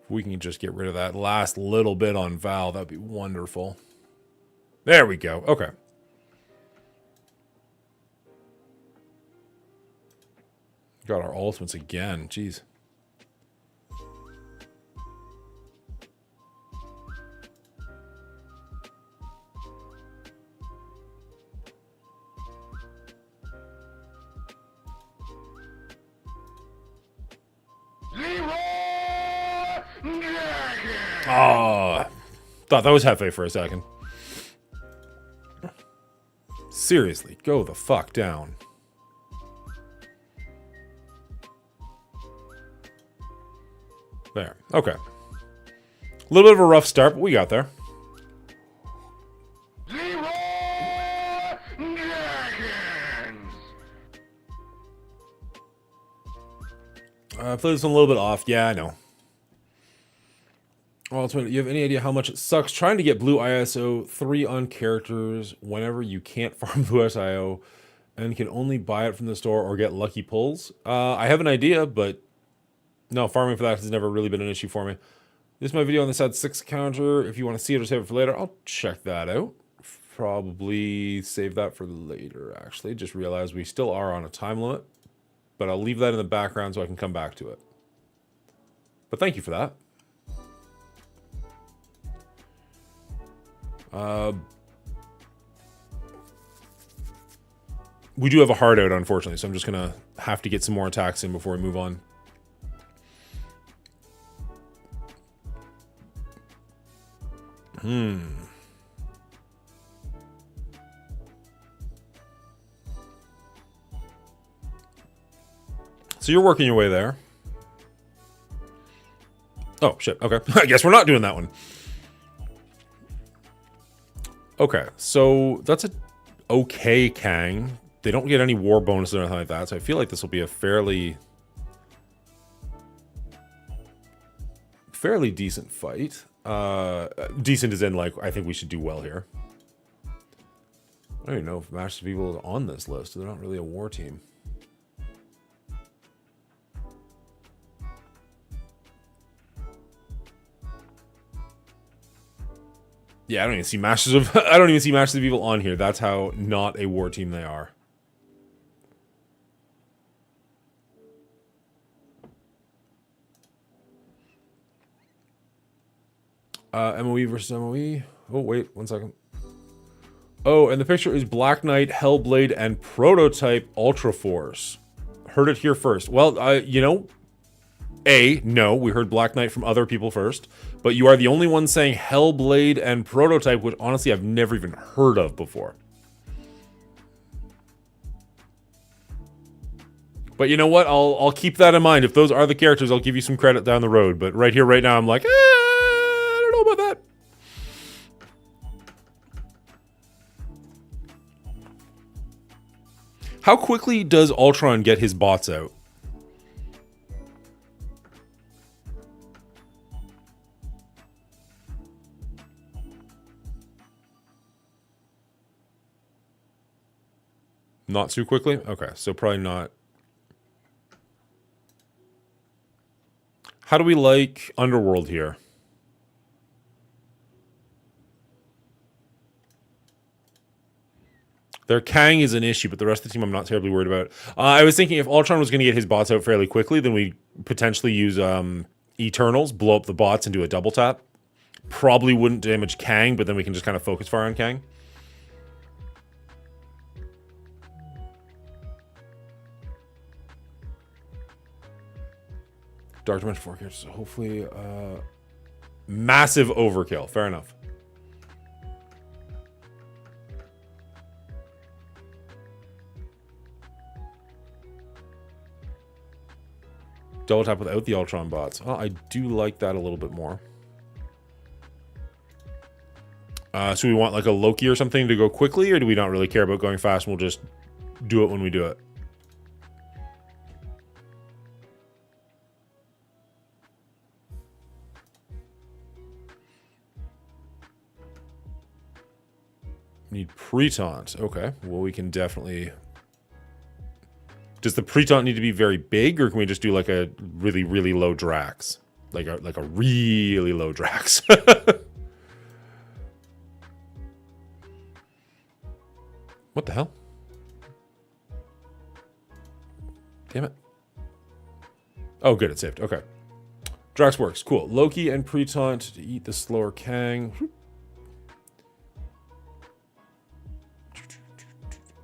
If we can just get rid of that last little bit on Val, that'd be wonderful. There we go. Okay. Got our ultimates again. Jeez. Oh, thought that was Hefe for a second. Seriously, go the fuck down. There. Okay. A little bit of a rough start, but we got there. I played this one a little bit off. Yeah, I know. Well, you have any idea how much it sucks trying to get blue ISO 3 on characters whenever you can't farm blue SIO and can only buy it from the store or get lucky pulls? I have an idea, but no, farming for that has never really been an issue for me. This is my video on the SAD 6 counter. If you want to see it or save it for later, I'll check that out. Probably save that for later, actually. Just realized we still are on a time limit. But I'll leave that in the background so I can come back to it. But thank you for that. We do have a hard out, unfortunately, so I'm just going to have to get some more attacks in before we move on. So you're working your way there. Oh, shit. Okay. I guess we're not doing that one. Okay. So that's a okay Kang. They don't get any war bonus or anything like that. So I feel like this will be a fairly decent fight. Decent as in, like, I think we should do well here. I don't even know if Masters of Evil is on this list. They're not really a war team. Yeah, I don't even see Masters of I don't even see Masters of Evil on here. That's how not a war team they are. MOE versus MOE. Oh, wait, 1 second. Oh, and the picture is Black Knight, Hellblade, and Prototype Ultra Force. Heard it here first. Well, you know, no, we heard Black Knight from other people first, but you are the only one saying Hellblade and Prototype, which honestly I've never even heard of before. But you know what? I'll keep that in mind. If those are the characters, I'll give you some credit down the road. But right here, right now, I'm like, I don't know about that. How quickly does Ultron get his bots out? Not too quickly? Okay, so probably not. How do we like Underworld here? Their Kang is an issue, but the rest of the team I'm not terribly worried about. I was thinking if Ultron was going to get his bots out fairly quickly, then we potentially use Eternals, blow up the bots and do a double tap. Probably wouldn't damage Kang, but then we can just kind of focus fire on Kang. Dark Dimension 4 characters, so hopefully massive overkill. Fair enough. Double tap without the Ultron bots. Oh, I do like that a little bit more. So we want like a Loki or something to go quickly, or do we not really care about going fast and we'll just do it when we do it? Need pre-taunt. Okay, well we can definitely... Does the pre-taunt need to be very big, or can we just do like a really, really low Drax? Like a really low Drax. What the hell? Damn it. Oh, good, it saved. Okay. Drax works. Cool. Loki and pre-taunt to eat the slower Kang.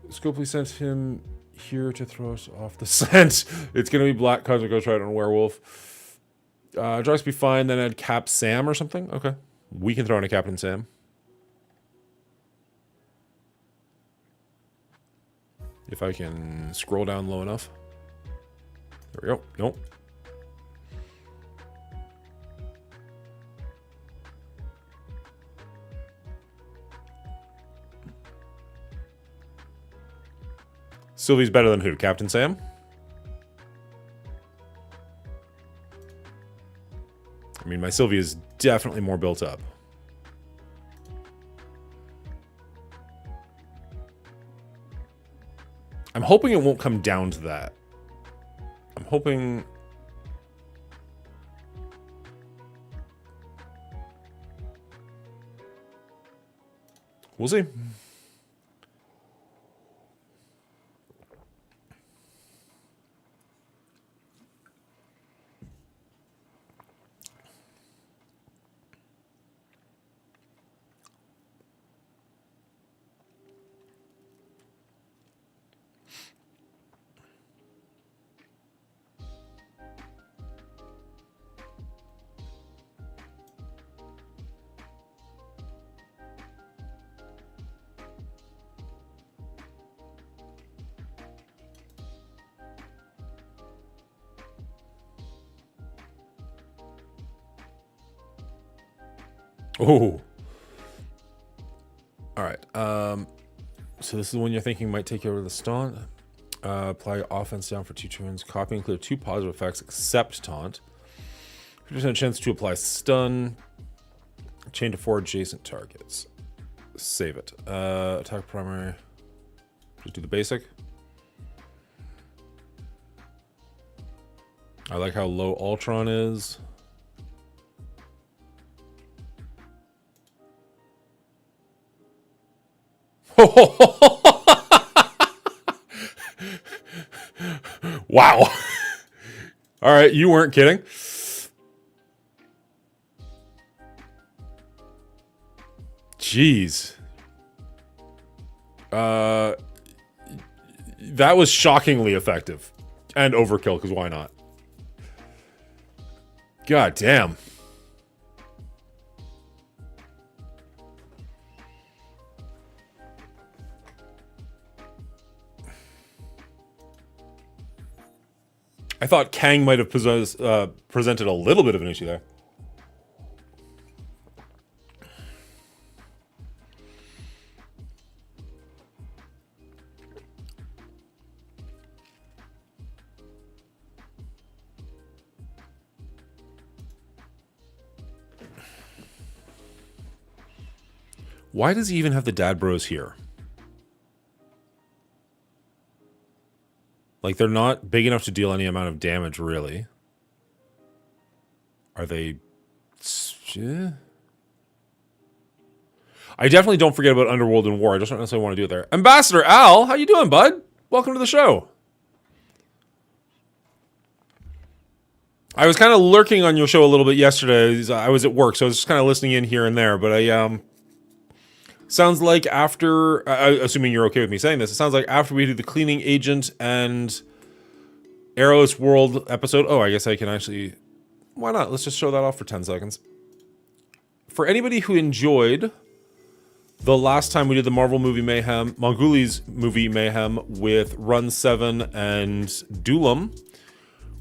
Scopely sent him here to throw us off the scent. It's gonna be Black Cosmic Ghost Rider and Werewolf. Drax be fine, then add Cap Sam or something? Okay. We can throw in a Captain Sam. If I can scroll down low enough. There we go. Nope. Sylvie's better than who? Captain Sam? I mean, my Sylvie is definitely more built up. I'm hoping it won't come down to that. I'm hoping... We'll see. Oh. Alright. So this is the one you're thinking might take you over the taunt. Apply offense down for 2 turns. Copy and clear 2 positive effects except taunt. 50% chance to apply stun. Chain to 4 adjacent targets. Save it. Attack primary. Just do the basic. I like how low Ultron is. Wow. All right, you weren't kidding. Jeez. That was shockingly effective. And overkill, because why not? God damn. I thought Kang might have presented a little bit of an issue there. Why does he even have the dad bros here? Like, they're not big enough to deal any amount of damage, really. Are they... Yeah. I definitely don't forget about Underworld and War. I just don't necessarily want to do it there. Ambassador Al, how you doing, bud? Welcome to the show. I was kind of lurking on your show a little bit yesterday. I was at work, so I was just kind of listening in here and there. But sounds like after, assuming you're okay with me saying this, it sounds like after we do the Cleaning Agent and Arrows World episode. Oh, I guess I can actually... Why not? Let's just show that off for 10 seconds. For anybody who enjoyed the last time we did the Marvel movie Mayhem, Mongoolies movie Mayhem with Run 7 and Dulam,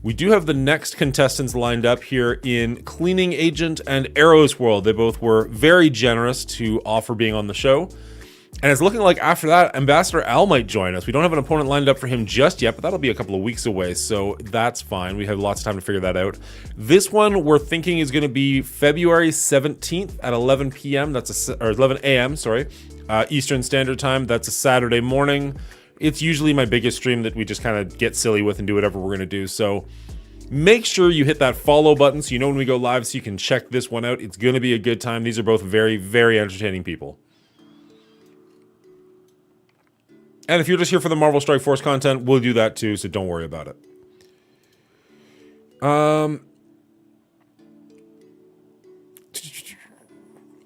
we do have the next contestants lined up here in Cleaning Agent and Arrows World. They both were very generous to offer being on the show. And it's looking like after that, Ambassador Al might join us. We don't have an opponent lined up for him just yet, but that'll be a couple of weeks away, so that's fine. We have lots of time to figure that out. This one we're thinking is going to be February 17th at 11 p.m. Or 11 a.m., sorry, Eastern Standard Time. That's a Saturday morning. It's usually my biggest stream that we just kind of get silly with and do whatever we're going to do. So make sure you hit that follow button so you know when we go live so you can check this one out. It's going to be a good time. These are both very, very entertaining people. And if you're just here for the Marvel Strike Force content, we'll do that too, so don't worry about it.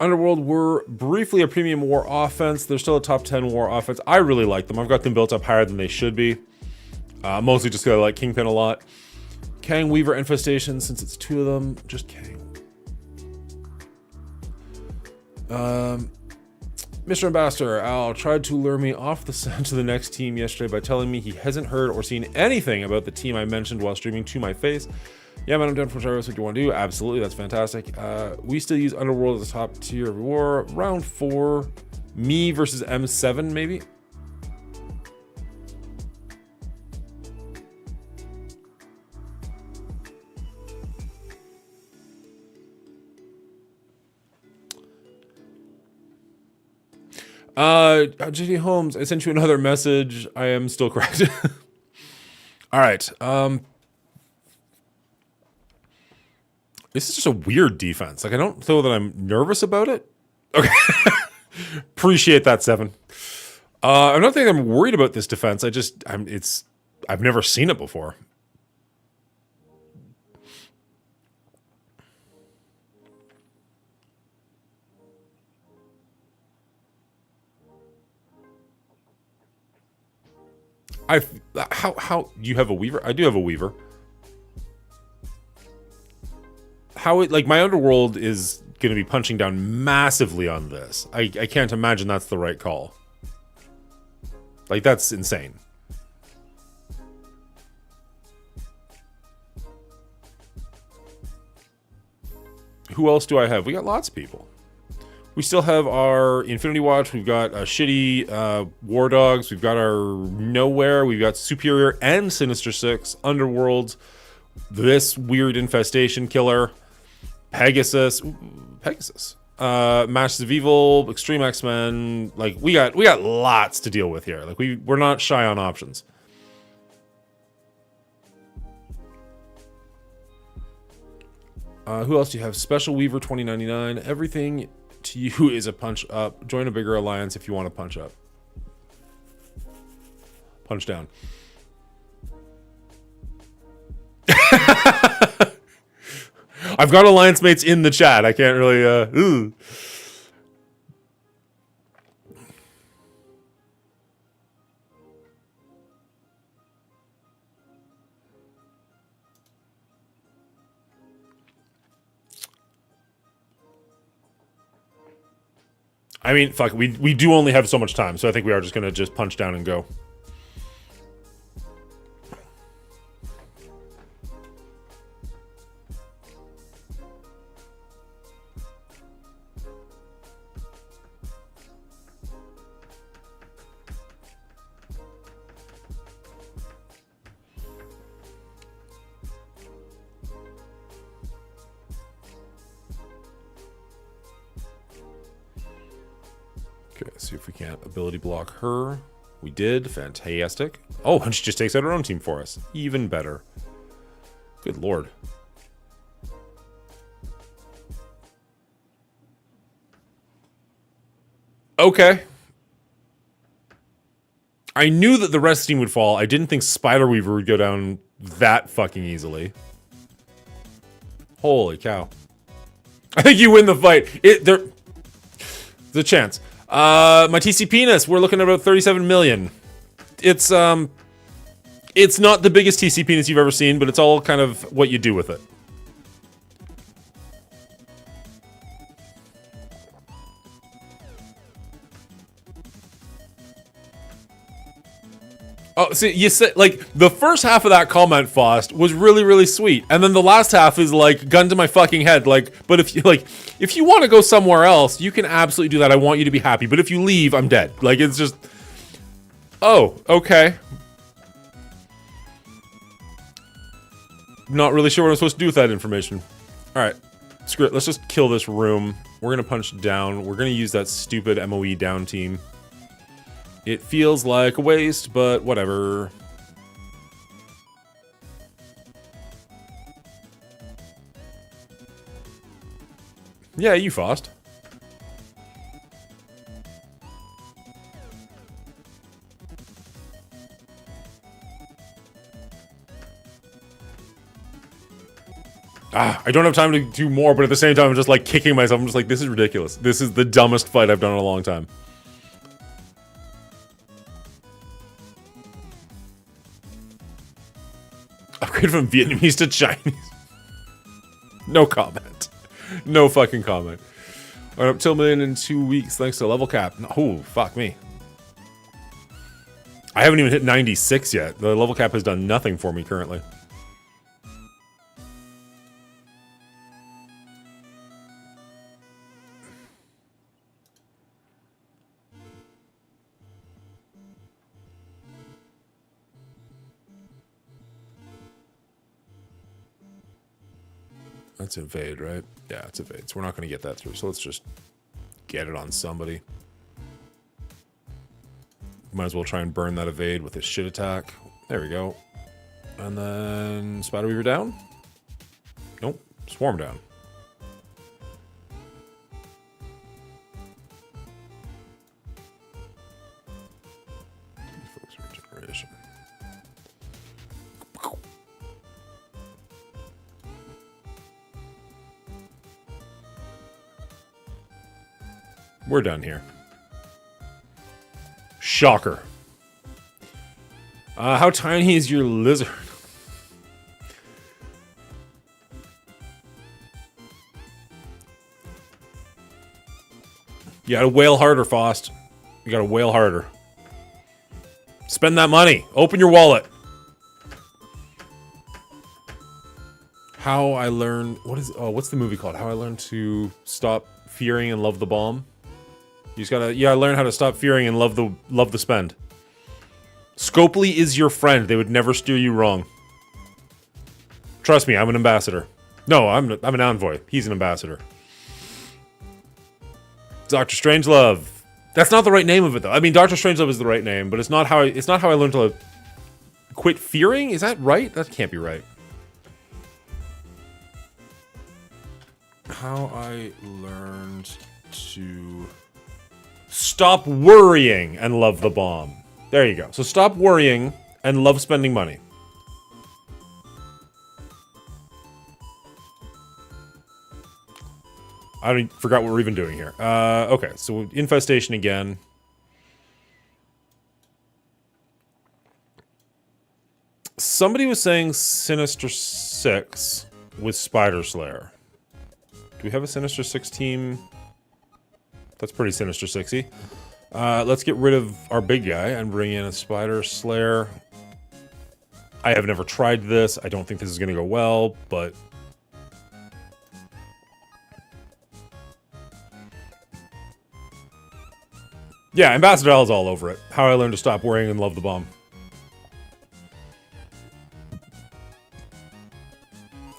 Underworld were briefly a premium war offense. They're still a top 10 war offense. I really like them. I've got them built up higher than they should be. Mostly just because I like Kingpin a lot. Kang, Weaver, Infestation, since it's two of them. Just Kang. Mr. Ambassador, Al tried to lure me off the scent to the next team yesterday by telling me he hasn't heard or seen anything about the team I mentioned while streaming to my face. Yeah, man, I'm done for Jarvis. What do you want to do? Absolutely, that's fantastic. We still use Underworld as a top tier war. Round 4, me versus M7, maybe? JD Holmes, I sent you another message. I am still correct. All right. This is just a weird defense. Like, I don't feel that I'm nervous about it. Okay. Appreciate that, Seven. I'm not thinking I'm worried about this defense. I've never seen it before. How you have a Weaver? I do have a Weaver. How it, like, my Underworld is going to be punching down massively on this. I can't imagine that's the right call. Like, that's insane. Who else do I have? We got lots of people. We still have our Infinity Watch. We've got shitty War Dogs. We've got our Nowhere. We've got Superior and Sinister Six. Underworld. This weird Infestation Killer. Pegasus. Masters of Evil. Extreme X-Men. Like, we got lots to deal with here. Like, we're not shy on options. Who else do you have? Special Weaver 2099. Everything to you is a punch up. Join a bigger alliance if you want to punch up. Punch down. I've got alliance mates in the chat. I can't really I mean, fuck, we do only have so much time, so I think we are just gonna just punch down and go. Okay, see if we can't ability block her. We did. Fantastic. Oh, and she just takes out her own team for us. Even better. Good lord. Okay. I knew that the rest team would fall. I didn't think Spiderweaver would go down that fucking easily. Holy cow. I think you win the fight. There's a chance. My TC Penis, we're looking at about 37 million. It's not the biggest TC Penis you've ever seen, but it's all kind of what you do with it. Oh, see, you said, like, the first half of that comment, Faust, was really, really sweet. And then the last half is, like, gun to my fucking head. Like, but if you want to go somewhere else, you can absolutely do that. I want you to be happy. But if you leave, I'm dead. Like, it's just... Oh, okay. Not really sure what I'm supposed to do with that information. Alright. Screw it. Let's just kill this room. We're gonna punch down. We're gonna use that stupid MOE down team. It feels like a waste, but whatever. Yeah, you Faust. I don't have time to do more, but at the same time, I'm just like kicking myself. I'm just like, this is ridiculous. This is the dumbest fight I've done in a long time. Upgrade from Vietnamese to Chinese. No comment. No fucking comment. Alright, up till million in 2 weeks thanks to level cap. Oh, fuck me. I haven't even hit 96 yet. The level cap has done nothing for me currently. That's evade, right? Yeah, it's evade. So we're not going to get that through. So let's just get it on somebody. Might as well try and burn that evade with his shit attack. There we go. And then Spiderweaver down? Nope. Swarm down. Focus regeneration. We're done here. Shocker. How tiny is your lizard? You gotta wail harder, Faust. You gotta wail harder. Spend that money. Open your wallet. How I Learned... what's the movie called? How I Learned to Stop Fearing and Love the Bomb? You just gotta, learn how to stop fearing and love the spend. Scopely is your friend. They would never steer you wrong. Trust me, I'm an ambassador. No, I'm an envoy. He's an ambassador. Dr. Strangelove. That's not the right name of it, though. I mean, Dr. Strangelove is the right name, but it's not how I learned to quit fearing. Is that right? That can't be right. How I learned to stop worrying and love the bomb. There you go. So stop worrying and love spending money. I forgot what we're even doing here. Okay, so infestation again. Somebody was saying Sinister 6 with Spider Slayer. Do we have a Sinister 6 team That's pretty Sinister Sixy. Let's get rid of our big guy and bring in a Spider Slayer. I have never tried this. I don't think this is going to go well, but... yeah, Ambassador L's all over it. How I Learned to Stop Worrying and Love the Bomb.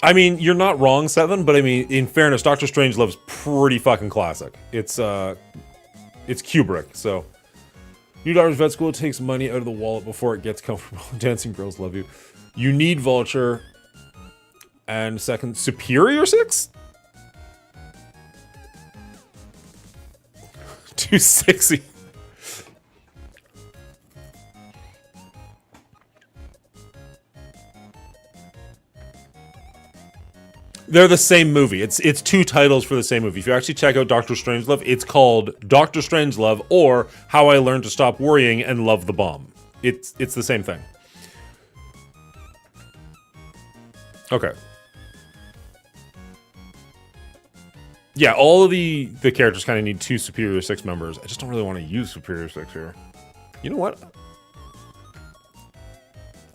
I mean, you're not wrong, Seven, but I mean, in fairness, Doctor Strangelove's pretty fucking classic. It's Kubrick, so... New Daughter's Vet School takes money out of the wallet before it gets comfortable. Dancing Girls Love You. You need Vulture. And second, Superior Six? 260. They're the same movie. It's two titles for the same movie. If you actually check out Doctor Strangelove, it's called Doctor Strangelove or How I Learned to Stop Worrying and Love the Bomb. It's the same thing. Okay. Yeah, all of the characters kind of need two Superior Six members. I just don't really want to use Superior Six here. You know what?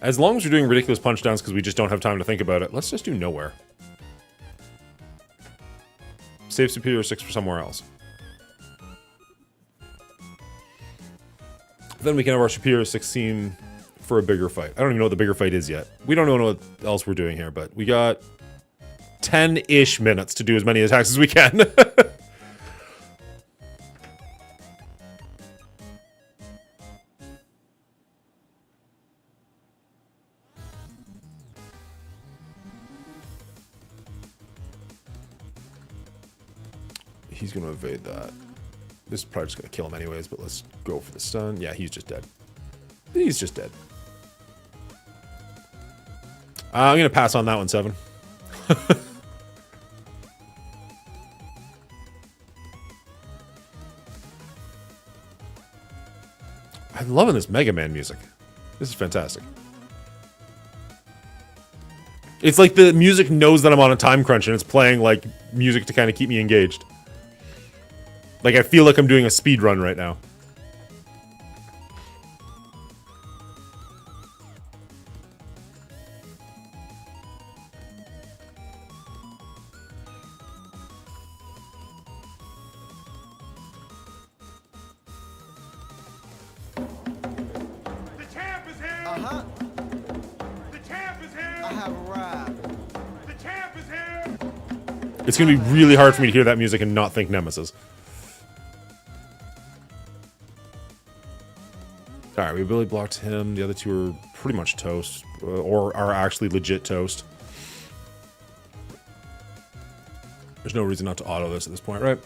As long as we're doing ridiculous punch downs because we just don't have time to think about it, let's just do Nowhere. Save Superior Six for somewhere else. Then we can have our Superior Six team for a bigger fight. I don't even know what the bigger fight is yet. We don't know what else we're doing here, but we got 10-ish minutes to do as many attacks as we can. He's going to evade that. This is probably just going to kill him anyways, but let's go for the stun. Yeah, he's just dead. He's just dead. I'm going to pass on that one, Seven. I'm loving this Mega Man music. This is fantastic. It's like the music knows that I'm on a time crunch and it's playing like music to kind of keep me engaged. Like, I feel like I'm doing a speed run right now. The champ is here! Uh-huh. The champ is here! I have arrived. The champ is here! It's going to be really hard for me to hear that music and not think Nemesis. Alright, we ability blocked him. The other two are pretty much toast. Or are actually legit toast. There's no reason not to auto this at this point, right?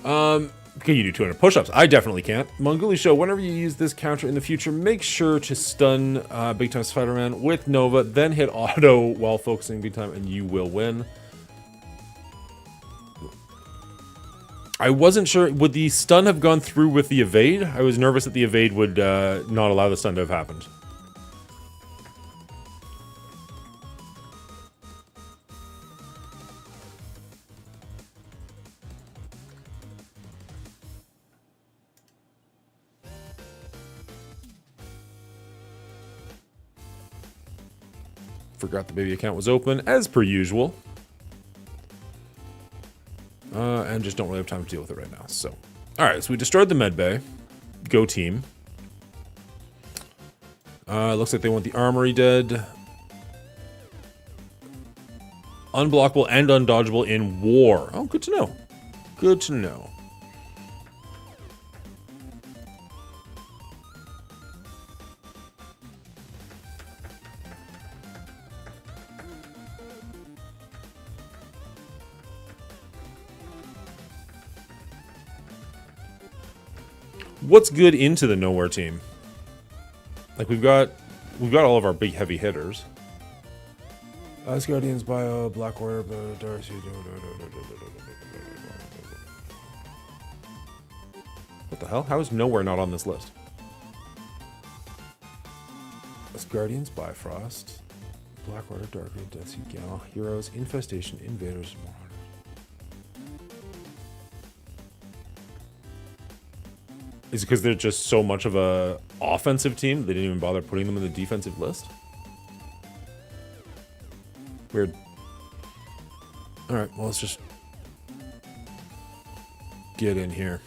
Can you do 200 push-ups? I definitely can't. Monguli Show, whenever you use this counter in the future, make sure to stun Big Time Spider-Man with Nova, then hit auto while focusing Big Time, and you will win. I wasn't sure. Would the stun have gone through with the evade? I was nervous that the evade would not allow the stun to have happened. Forgot the baby account was open, as per usual. And just don't really have time to deal with it right now. So, alright, so we destroyed the med bay. Go team. Looks like they want the armory dead. Unblockable and undodgeable in war. Oh, good to know. Good to know. What's good into the Nowhere team? Like we've got all of our big heavy hitters. Asgardians, Bio, Black Warrior, Darcy. What the hell? How is Nowhere not on this list? Asgardians, Bifrost, Black Warrior, Darkrai, Deathsy, Gal, Heroes, Infestation, Invaders, Marauders. Is it because they're just so much of a offensive team, they didn't even bother putting them in the defensive list? Weird. Alright, well, let's just get in here.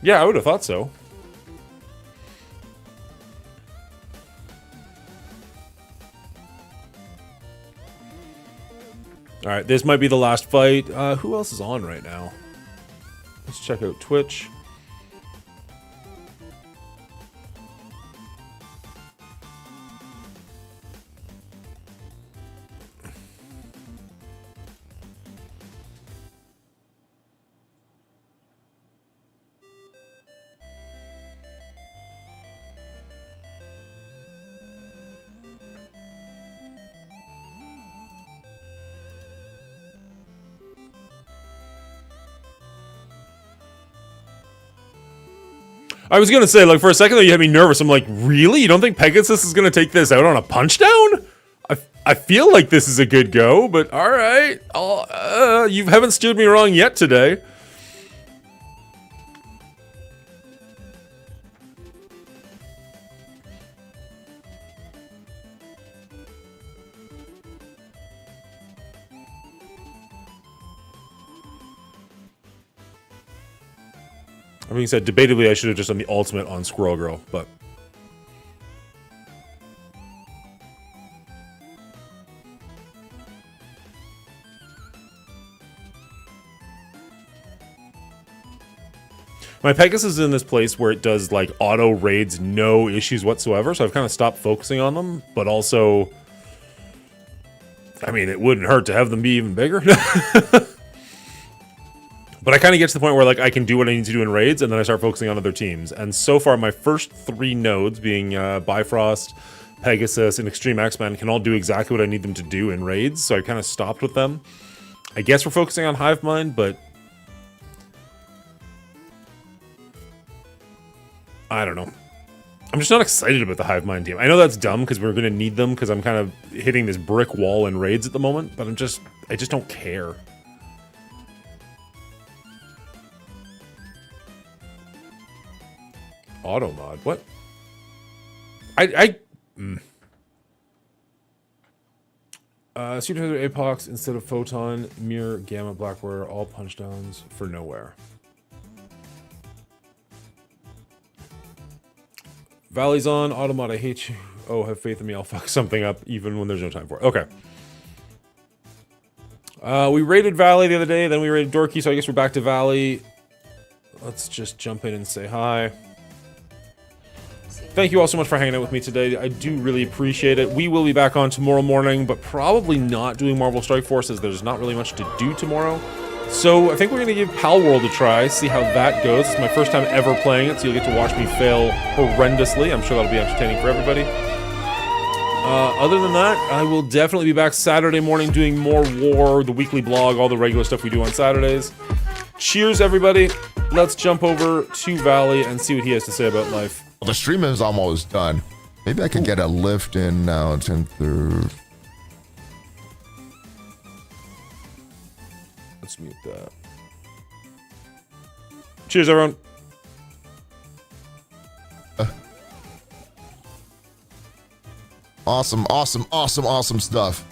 Yeah, I would have thought so. Alright, this might be the last fight. Who else is on right now? Let's check out Twitch. I was gonna say, like, for a second there, you had me nervous. I'm like, really? You don't think Pegasus is gonna take this out on a punch down? I feel like this is a good go, but all right. You haven't steered me wrong yet today. I mean, said debatably, I should have just done the ultimate on Squirrel Girl, but my Pegasus is in this place where it does like auto raids, no issues whatsoever. So I've kind of stopped focusing on them, but also, I mean, it wouldn't hurt to have them be even bigger. But I kind of get to the point where like I can do what I need to do in raids, and then I start focusing on other teams. And so far, my first 3 nodes, being Bifrost, Pegasus, and Extreme X-Man, can all do exactly what I need them to do in raids. So I kind of stopped with them. I guess we're focusing on Hive Mind, but I don't know. I'm just not excited about the Hive Mind team. I know that's dumb because we're going to need them because I'm kind of hitting this brick wall in raids at the moment, but I just don't care. Auto mod, what? Super Apox instead of Photon, Mirror, Gamma, Blackware, all punch downs for nowhere. Valley's on, Automod, I hate you. Oh, have faith in me, I'll fuck something up even when there's no time for it. Okay. We raided Valley the other day, then we raided Dorky, so I guess we're back to Valley. Let's just jump in and say hi. Thank you all so much for hanging out with me today. I do really appreciate it. We will be back on tomorrow morning, but probably not doing Marvel Strike Force as there's not really much to do tomorrow. So I think we're going to give Pal World a try, see how that goes. It's my first time ever playing it, so you'll get to watch me fail horrendously. I'm sure that'll be entertaining for everybody. Other than that, I will definitely be back Saturday morning doing more War, the weekly blog, all the regular stuff we do on Saturdays. Cheers, everybody. Let's jump over to Valley and see what he has to say about life. The stream is almost done. Maybe I could get a lift in now. 10:30. Let's mute that. Cheers, everyone. Awesome stuff.